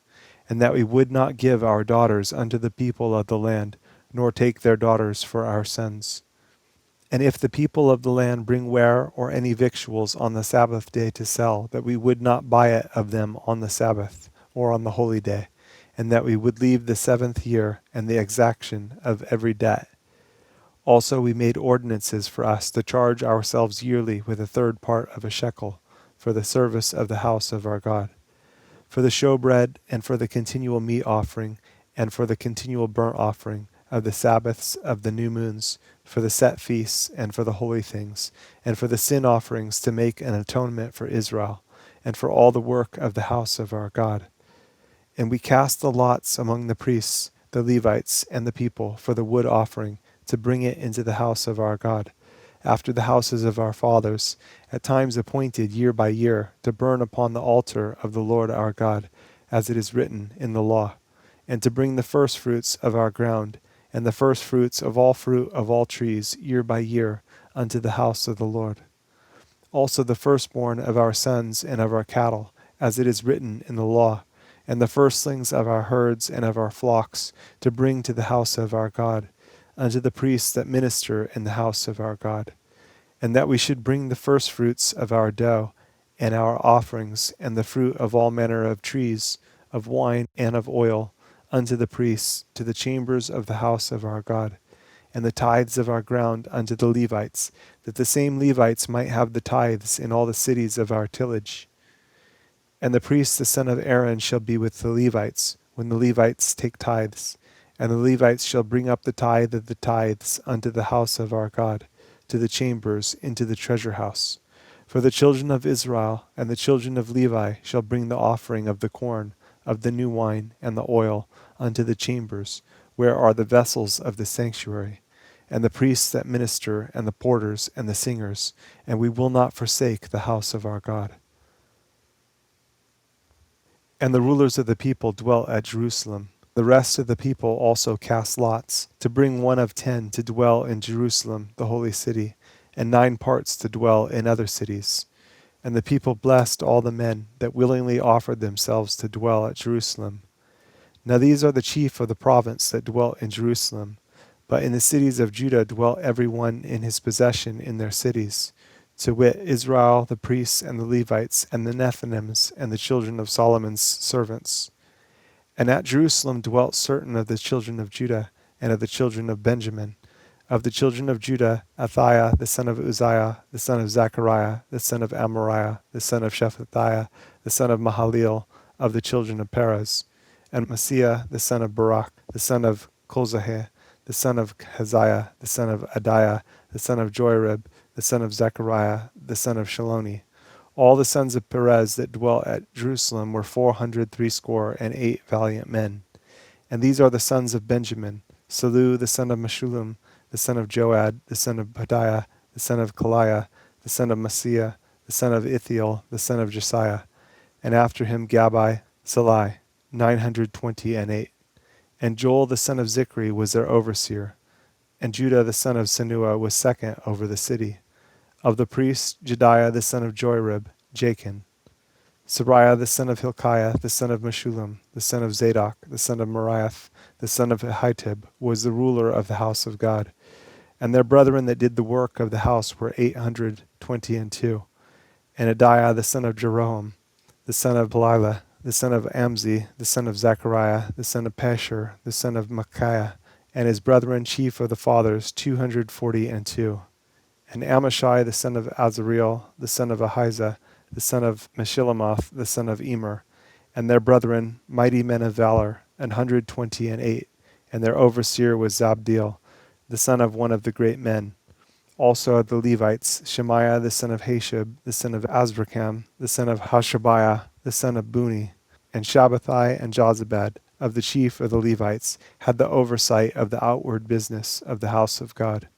and that we would not give our daughters unto the people of the land, nor take their daughters for our sons. And if the people of the land bring ware or any victuals on the Sabbath day to sell, that we would not buy it of them on the Sabbath, or on the holy day, and that we would leave the 7th year and the exaction of every debt. Also we made ordinances for us to charge ourselves yearly with a third part of a shekel, for the service of the house of our God, for the showbread, and for the continual meat offering, and for the continual burnt offering of the Sabbaths of the new moons, for the set feasts, and for the holy things, and for the sin offerings to make an atonement for Israel, and for all the work of the house of our God. And we cast the lots among the priests, the Levites, and the people for the wood offering, to bring it into the house of our God, after the houses of our fathers, at times appointed year by year, to burn upon the altar of the Lord our God, as it is written in the law, and to bring the firstfruits of our ground, and the firstfruits of all fruit of all trees, year by year, unto the house of the Lord. Also the firstborn of our sons and of our cattle, as it is written in the law, and the firstlings of our herds and of our flocks, to bring to the house of our God, unto the priests that minister in the house of our God, and that we should bring the firstfruits of our dough, and our offerings, and the fruit of all manner of trees, of wine and of oil, unto the priests, to the chambers of the house of our God, and the tithes of our ground unto the Levites, that the same Levites might have the tithes in all the cities of our tillage. And the priest the son of Aaron shall be with the Levites, when the Levites take tithes, and the Levites shall bring up the tithe of the tithes unto the house of our God, to the chambers, into the treasure house. For the children of Israel and the children of Levi shall bring the offering of the corn, of the new wine, and the oil, unto the chambers, where are the vessels of the sanctuary. and the priests that minister, and the porters, and the singers, and we will not forsake the house of our God. And the rulers of the people dwelt at Jerusalem. The rest of the people also cast lots, to bring 1 of 10 to dwell in Jerusalem, the holy city, and 9 parts to dwell in other cities. And the people blessed all the men that willingly offered themselves to dwell at Jerusalem. Now these are the chief of the province that dwelt in Jerusalem. But in the cities of Judah dwelt every one in his possession in their cities, to wit, Israel, the priests, and the Levites, and the Nethinims, and the children of Solomon's servants. And at Jerusalem dwelt certain of the children of Judah, and of the children of Benjamin. Of the children of Judah, Athaiah, the son of Uzziah, the son of Zechariah, the son of Amariah, the son of Shephatiah, the son of Mahalalel, of the children of Perez. And Maaseiah, the son of Barak, the son of Kozaheh, the son of Keziah, the son of Adiah, the son of Joarib, the son of Zechariah, the son of Shaloni. All the sons of Perez that dwelt at Jerusalem were 468 valiant men. And these are the sons of Benjamin: Salu, the son of Meshullam, the son of Joad, the son of Padiah, the son of Kaliah, the son of Maaseiah, the son of Ithiel, the son of Josiah. And after him Gabbai, Salai, 928. And Joel the son of Zichri was their overseer. And Judah the son of Senua was second over the city. Of the priests, Jediah the son of Joarib, Jachin. Sariah the son of Hilkiah, the son of Meshullam, the son of Zadok, the son of Moriath, the son of Ahitub, was the ruler of the house of God. And their brethren that did the work of the house were 822. And Adiah the son of Jeroham, the son of Belilah, the son of Amzi, the son of Zechariah, the son of Pashur, the son of Micaiah, and his brethren chief of the fathers, 242. And Amashai the son of Azareel, the son of Ahijah, the son of Meshillemoth, the son of Emer, and their brethren, mighty men of valor, 128. And their overseer was Zabdiel, the son of one of the great men. Also of the Levites, Shemaiah the son of Hashab, the son of Azrikam, the son of Hashabiah, the son of Buni, and Shabbathai and Jozabad, of the chief of the Levites, had the oversight of the outward business of the house of God.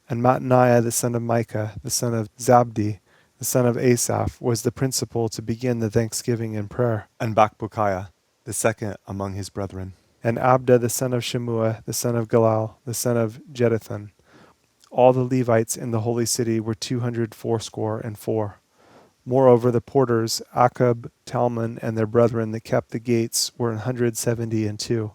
And Mattaniah the son of Micah, the son of Zabdi, the son of Asaph, was the principal to begin the thanksgiving and prayer. And Bakbukiah, the second among his brethren. And Abda the son of Shemua, the son of Galal, the son of Jeduthun. All the Levites in the holy city were 284. Moreover, the porters, Akub, Talmon, and their brethren that kept the gates were 172.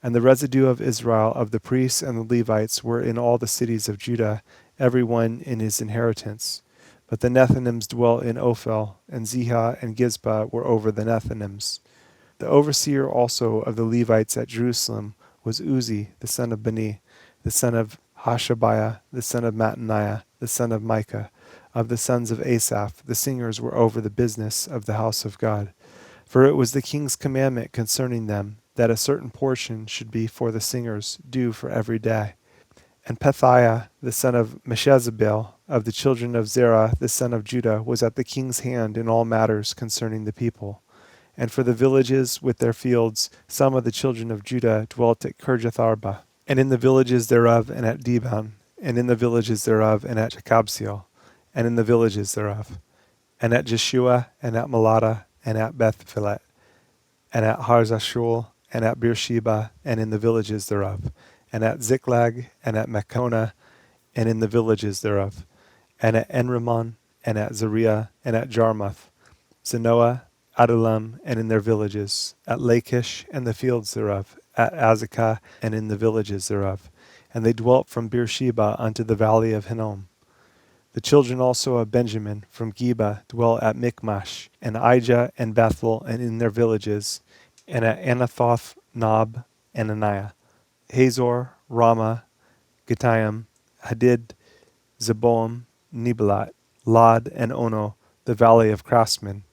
And the residue of Israel, of the priests and the Levites, were in all the cities of Judah, every one in his inheritance. But the Nethinims dwelt in Ophel, and Zihah and Gizpah were over the Nethinims. The overseer also of the Levites at Jerusalem was Uzzi, the son of Bani, the son of Hashabiah, the son of Mattaniah, the son of Micah. Of the sons of Asaph, the singers were over the business of the house of God. For it was the king's commandment concerning them, that a certain portion should be for the singers, due for every day. And Pethiah, the son of Meshezabeel, of the children of Zerah, the son of Judah, was at the king's hand in all matters concerning the people. And for the villages with their fields, some of the children of Judah dwelt at Kirjatharba, and in the villages thereof, and at Dibon, and in the villages thereof, and at Jacabseel, and in the villages thereof, and at Jeshua, and at Malada, and at Bethphilet, and at Harzashul, and at Beersheba, and in the villages thereof, and at Ziklag, and at Mechonah, and in the villages thereof, and at Enrimmon, and at Zariah, and at Jarmuth, Zenoah, Adullam, and in their villages, at Lachish, and the fields thereof, at Azekah, and in the villages thereof. And they dwelt from Beersheba unto the valley of Hinnom. The children also of Benjamin from Geba dwelt at Michmash, and Ijah, and Bethel, and in their villages, and at Anathoth, Nob, and Ananiah, Hazor, Ramah, Gittaim, Hadid, Zeboam, Nebalat, Lod, and Ono, the valley of craftsmen.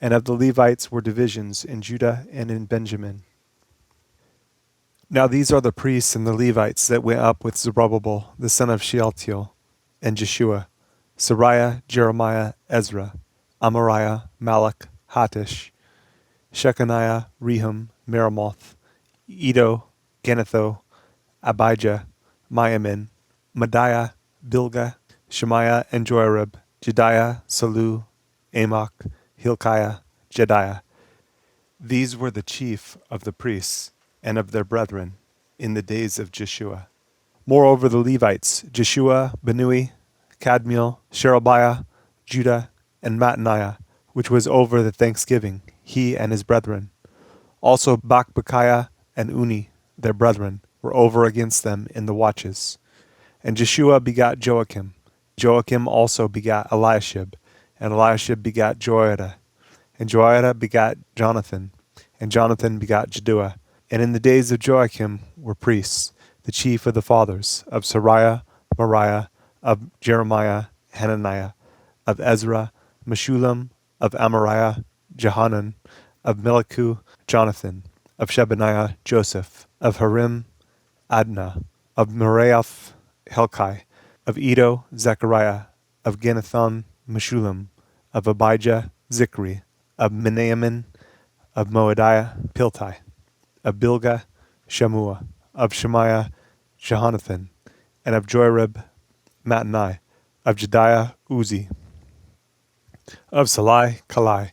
And of the Levites were divisions in Judah and in Benjamin. Now these are the priests and the Levites that went up with Zerubbabel, the son of Shealtiel, and Jeshua, Sariah, Jeremiah, Ezra, Amariah, Malach, Hattish, Shechaniah, Rehum, Meremoth, Edo, Genetho, Abijah, Miamin, Madiah, Bilgah, Shemaiah and Joarib, Jediah, Salu, Amok, Hilkiah, Jediah. These were the chief of the priests and of their brethren in the days of Jeshua. Moreover, the Levites, Jeshua, Benui, Kadmiel, Sherebiah, Judah, and Mattaniah, which was over the thanksgiving, he and his brethren. Also Bakbukiah and Uni, their brethren, were over against them in the watches. And Jeshua begat Joachim. Joachim also begat Eliashib, and Eliashib begat Joiada. And Joiada begat Jonathan, and Jonathan begat Jaddua. And in the days of Joachim were priests, the chief of the fathers, of Sariah, Moriah, of Jeremiah, Hananiah, of Ezra, Meshullam, of Amariah, Jehanan, of Melichu, Jonathan, of Shebaniah, Joseph, of Harim, Adnah, of Meraioth, Helkai, of Edo, Zechariah, of Ginnethon, Meshullam, of Abijah, Zichri, of Menamin, of Moadiah, Piltai, of Bilgah, Shemua, of Shemaiah, Jehonathan, and of Joarib, Mattani, of Jediah, Uzi, of Salai, Kalai,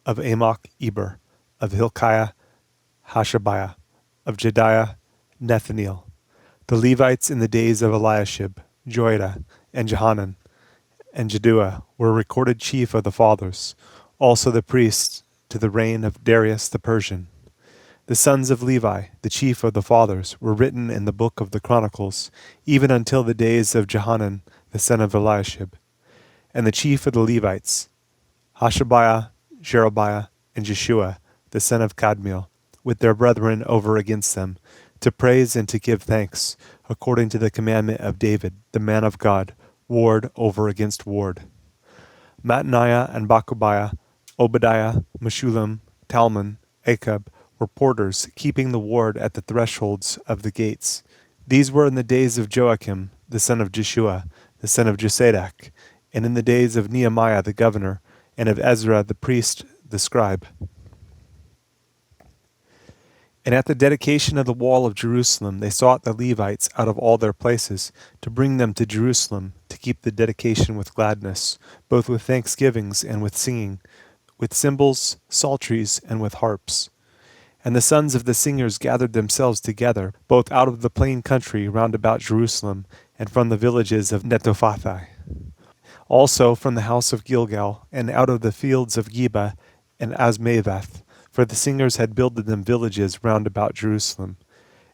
of Amok, Eber, of Hilkiah, Hashabiah, of Jediah, Nethaneel. The Levites in the days of Eliashib, Joiada, and Johanan, and Jaddua were recorded chief of the fathers, also the priests to the reign of Darius the Persian. The sons of Levi, the chief of the fathers, were written in the book of the Chronicles, even until the days of Johanan the son of Eliashib. And the chief of the Levites, Hashabiah, Sherebiah, and Jeshua, the son of Kadmiel, with their brethren over against them, to praise and to give thanks, according to the commandment of David, the man of God, ward over against ward. Mattaniah and Bakubiah, Obadiah, Meshullam, Talmon, Akab, were porters, keeping the ward at the thresholds of the gates. These were in the days of Joachim, the son of Jeshua, the son of Josadak, and in the days of Nehemiah the governor, and of Ezra the priest, the scribe. And at the dedication of the wall of Jerusalem they sought the Levites out of all their places, to bring them to Jerusalem, to keep the dedication with gladness, both with thanksgivings and with singing, with cymbals, psalteries, and with harps. And the sons of the singers gathered themselves together, both out of the plain country round about Jerusalem, and from the villages of Netophathi. Also from the house of Gilgal, and out of the fields of Geba and Asmaveth, for the singers had builded them villages round about Jerusalem.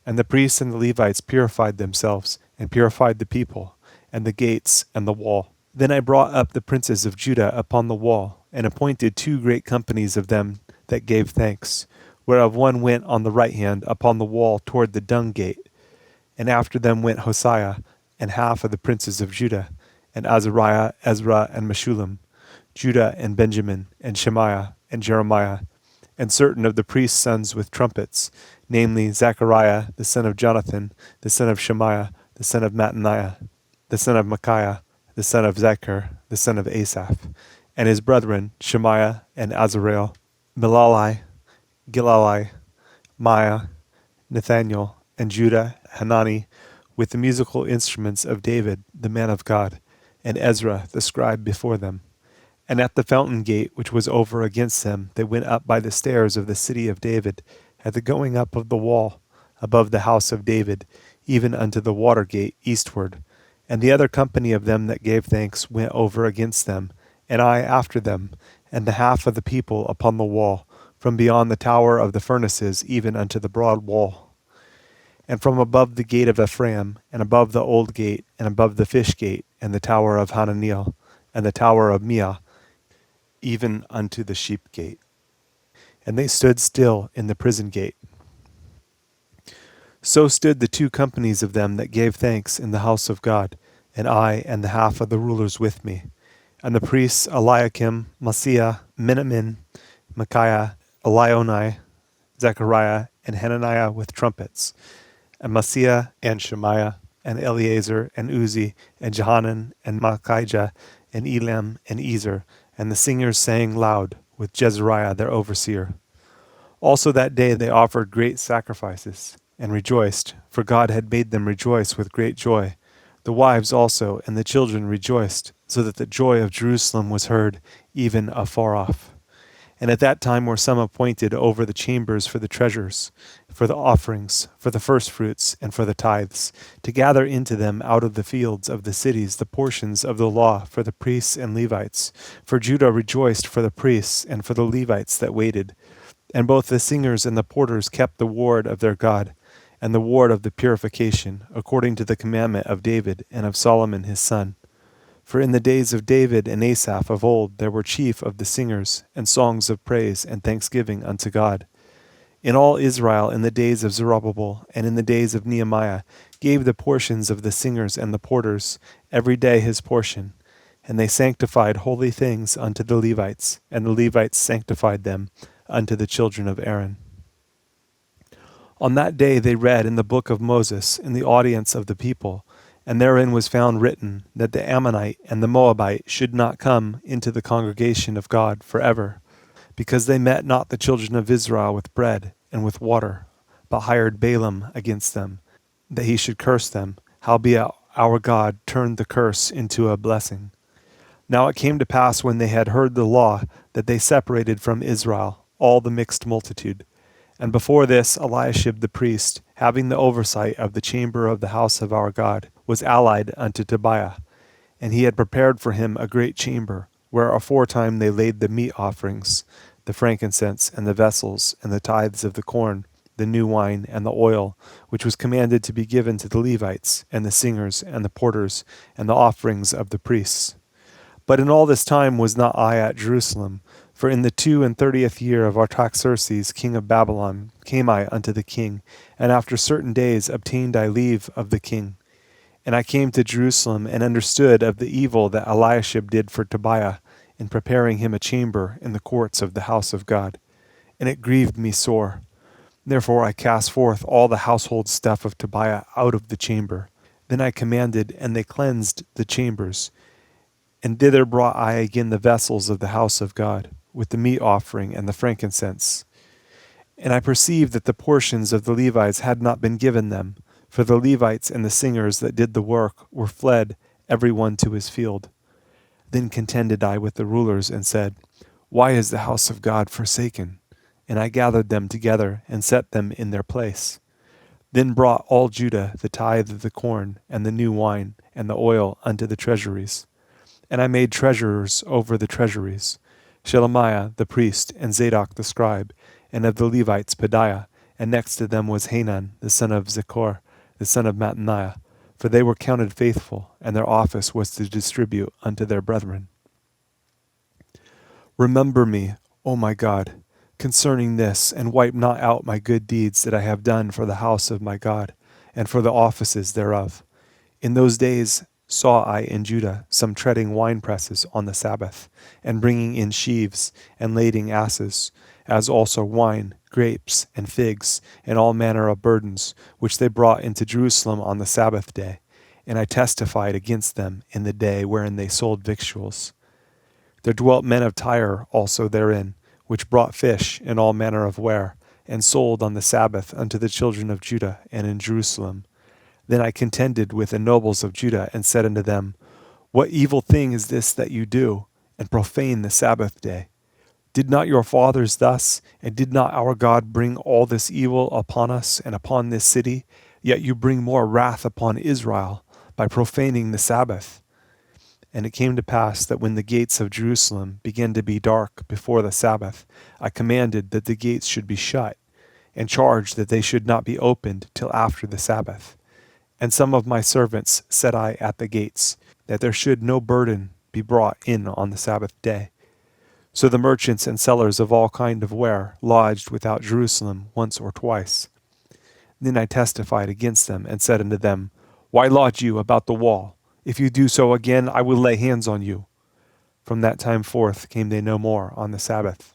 And the priests and the Levites purified themselves, and purified the people, and the gates, and the wall. Then I brought up the princes of Judah upon the wall, and appointed 2 great companies of them that gave thanks, whereof one went on the right hand upon the wall toward the dung gate. And after them went Hosea, and half of the princes of Judah, and Azariah, Ezra, and Meshullam, Judah, and Benjamin, and Shemaiah, and Jeremiah, and certain of the priests' sons with trumpets, namely Zechariah, the son of Jonathan, the son of Shemaiah, the son of Mattaniah, the son of Micaiah, the son of Zechar, the son of Asaph, and his brethren Shemaiah and Azarel, Milalai, Gilalai, Maiah, Nathaniel, and Judah, Hanani, with the musical instruments of David, the man of God, and Ezra, the scribe, before them. And at the fountain gate which was over against them, they went up by the stairs of the city of David, at the going up of the wall, above the house of David, even unto the water gate eastward. And the other company of them that gave thanks went over against them, and I after them, and the half of the people upon the wall, from beyond the tower of the furnaces even unto the broad wall. And from above the gate of Ephraim, and above the old gate, and above the fish gate, and the tower of Hananiel, and the tower of Meah, even unto the sheep gate. And they stood still in the prison gate. So stood the 2 companies of them that gave thanks in the house of God, and I and the half of the rulers with me. And the priests Eliakim, Maaseiah, Menamin, Micaiah, Elionai, Zechariah, and Hananiah with trumpets, and Maaseiah, and Shemaiah, and Eleazar, and Uzi, and Johanan, and Malchijah, and Elam, and Ezer, and the singers sang loud, with Jezariah their overseer. Also that day they offered great sacrifices, and rejoiced, for God had made them rejoice with great joy. The wives also and the children rejoiced, so that the joy of Jerusalem was heard even afar off. And at that time were some appointed over the chambers for the treasures, for the offerings, for the firstfruits, and for the tithes, to gather into them out of the fields of the cities the portions of the law for the priests and Levites. For Judah rejoiced for the priests and for the Levites that waited. And both the singers and the porters kept the ward of their God, and the ward of the purification, according to the commandment of David and of Solomon his son. For in the days of David and Asaph of old there were chief of the singers, and songs of praise and thanksgiving unto God. In all Israel in the days of Zerubbabel and in the days of Nehemiah gave the portions of the singers and the porters every day his portion. And they sanctified holy things unto the Levites, and the Levites sanctified them unto the children of Aaron. On that day they read in the book of Moses in the audience of the people, and therein was found written that the Ammonite and the Moabite should not come into the congregation of God forever, because they met not the children of Israel with bread and with water, but hired Balaam against them, that he should curse them. Howbeit our God turned the curse into a blessing. Now it came to pass when they had heard the law, that they separated from Israel all the mixed multitude. And before this Eliashib the priest, having the oversight of the chamber of the house of our God, was allied unto Tobiah. And he had prepared for him a great chamber, where aforetime they laid the meat offerings, the frankincense, and the vessels, and the tithes of the corn, the new wine, and the oil, which was commanded to be given to the Levites, and the singers, and the porters, and the offerings of the priests. But in all this time was not I at Jerusalem, for in the 32nd year of Artaxerxes king of Babylon came I unto the king, and after certain days obtained I leave of the king. And I came to Jerusalem, and understood of the evil that Eliashib did for Tobiah, in preparing him a chamber in the courts of the house of God. And it grieved me sore. Therefore I cast forth all the household stuff of Tobiah out of the chamber. Then I commanded, and they cleansed the chambers. And thither brought I again the vessels of the house of God, with the meat offering and the frankincense. And I perceived that the portions of the Levites had not been given them, for the Levites and the singers that did the work were fled, every one to his field. Then contended I with the rulers, and said, Why is the house of God forsaken? And I gathered them together, and set them in their place. Then brought all Judah the tithe of the corn, and the new wine, and the oil unto the treasuries. And I made treasurers over the treasuries, Shelemiah the priest, and Zadok the scribe, and of the Levites Pedaiah, and next to them was Hanan the son of Zechor, the son of Mattaniah, for they were counted faithful, and their office was to distribute unto their brethren. Remember me, O my God, concerning this, and wipe not out my good deeds that I have done for the house of my God, and for the offices thereof. In those days saw I in Judah some treading winepresses on the Sabbath, and bringing in sheaves, and lading asses, as also wine, grapes, and figs, and all manner of burdens, which they brought into Jerusalem on the Sabbath day. And I testified against them in the day wherein they sold victuals. There dwelt men of Tyre also therein, which brought fish and all manner of ware, and sold on the Sabbath unto the children of Judah and in Jerusalem. Then I contended with the nobles of Judah, and said unto them, What evil thing is this that you do, and profane the Sabbath day? Did not your fathers thus, and did not our God bring all this evil upon us and upon this city? Yet you bring more wrath upon Israel by profaning the Sabbath. And it came to pass that when the gates of Jerusalem began to be dark before the Sabbath, I commanded that the gates should be shut, and charged that they should not be opened till after the Sabbath. And some of my servants set I at the gates, that there should no burden be brought in on the Sabbath day. So the merchants and sellers of all kind of ware lodged without Jerusalem once or twice. Then I testified against them, and said unto them, Why lodge you about the wall? If you do so again, I will lay hands on you. From that time forth came they no more on the Sabbath.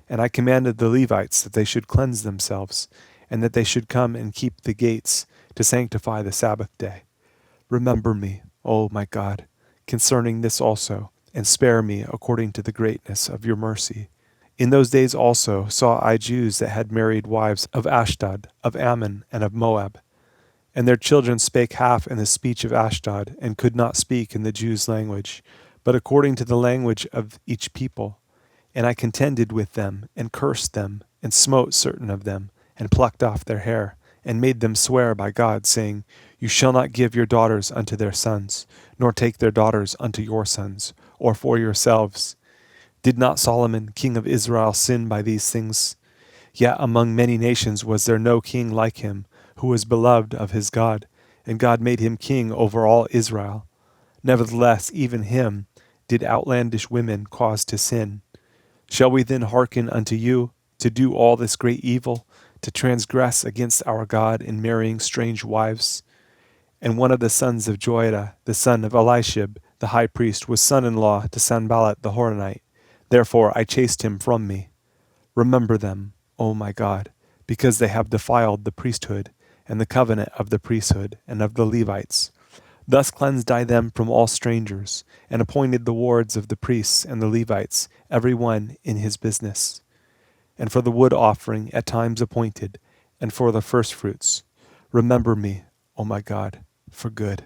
And I commanded the Levites that they should cleanse themselves, and that they should come and keep the gates, to sanctify the Sabbath day. Remember me, O my God, concerning this also, and spare me according to the greatness of your mercy. In those days also saw I Jews that had married wives of Ashdod, of Ammon, and of Moab. And their children spake half in the speech of Ashdod, and could not speak in the Jews' language, but according to the language of each people. And I contended with them, and cursed them, and smote certain of them, and plucked off their hair, and made them swear by God, saying, You shall not give your daughters unto their sons, nor take their daughters unto your sons, or for yourselves. Did not Solomon, king of Israel, sin by these things? Yet among many nations was there no king like him, who was beloved of his God, and God made him king over all Israel. Nevertheless, even him did outlandish women cause to sin. Shall we then hearken unto you, to do all this great evil, to transgress against our God in marrying strange wives? And one of the sons of Joiada, the son of Elishib, the high priest, was son-in-law to Sanballat the Horonite. Therefore I chased him from me. Remember them, O my God, because they have defiled the priesthood, and the covenant of the priesthood, and of the Levites. Thus cleansed I them from all strangers, and appointed the wards of the priests and the Levites, every one in his business. And for the wood offering at times appointed, and for the firstfruits. Remember me, O my God, for good.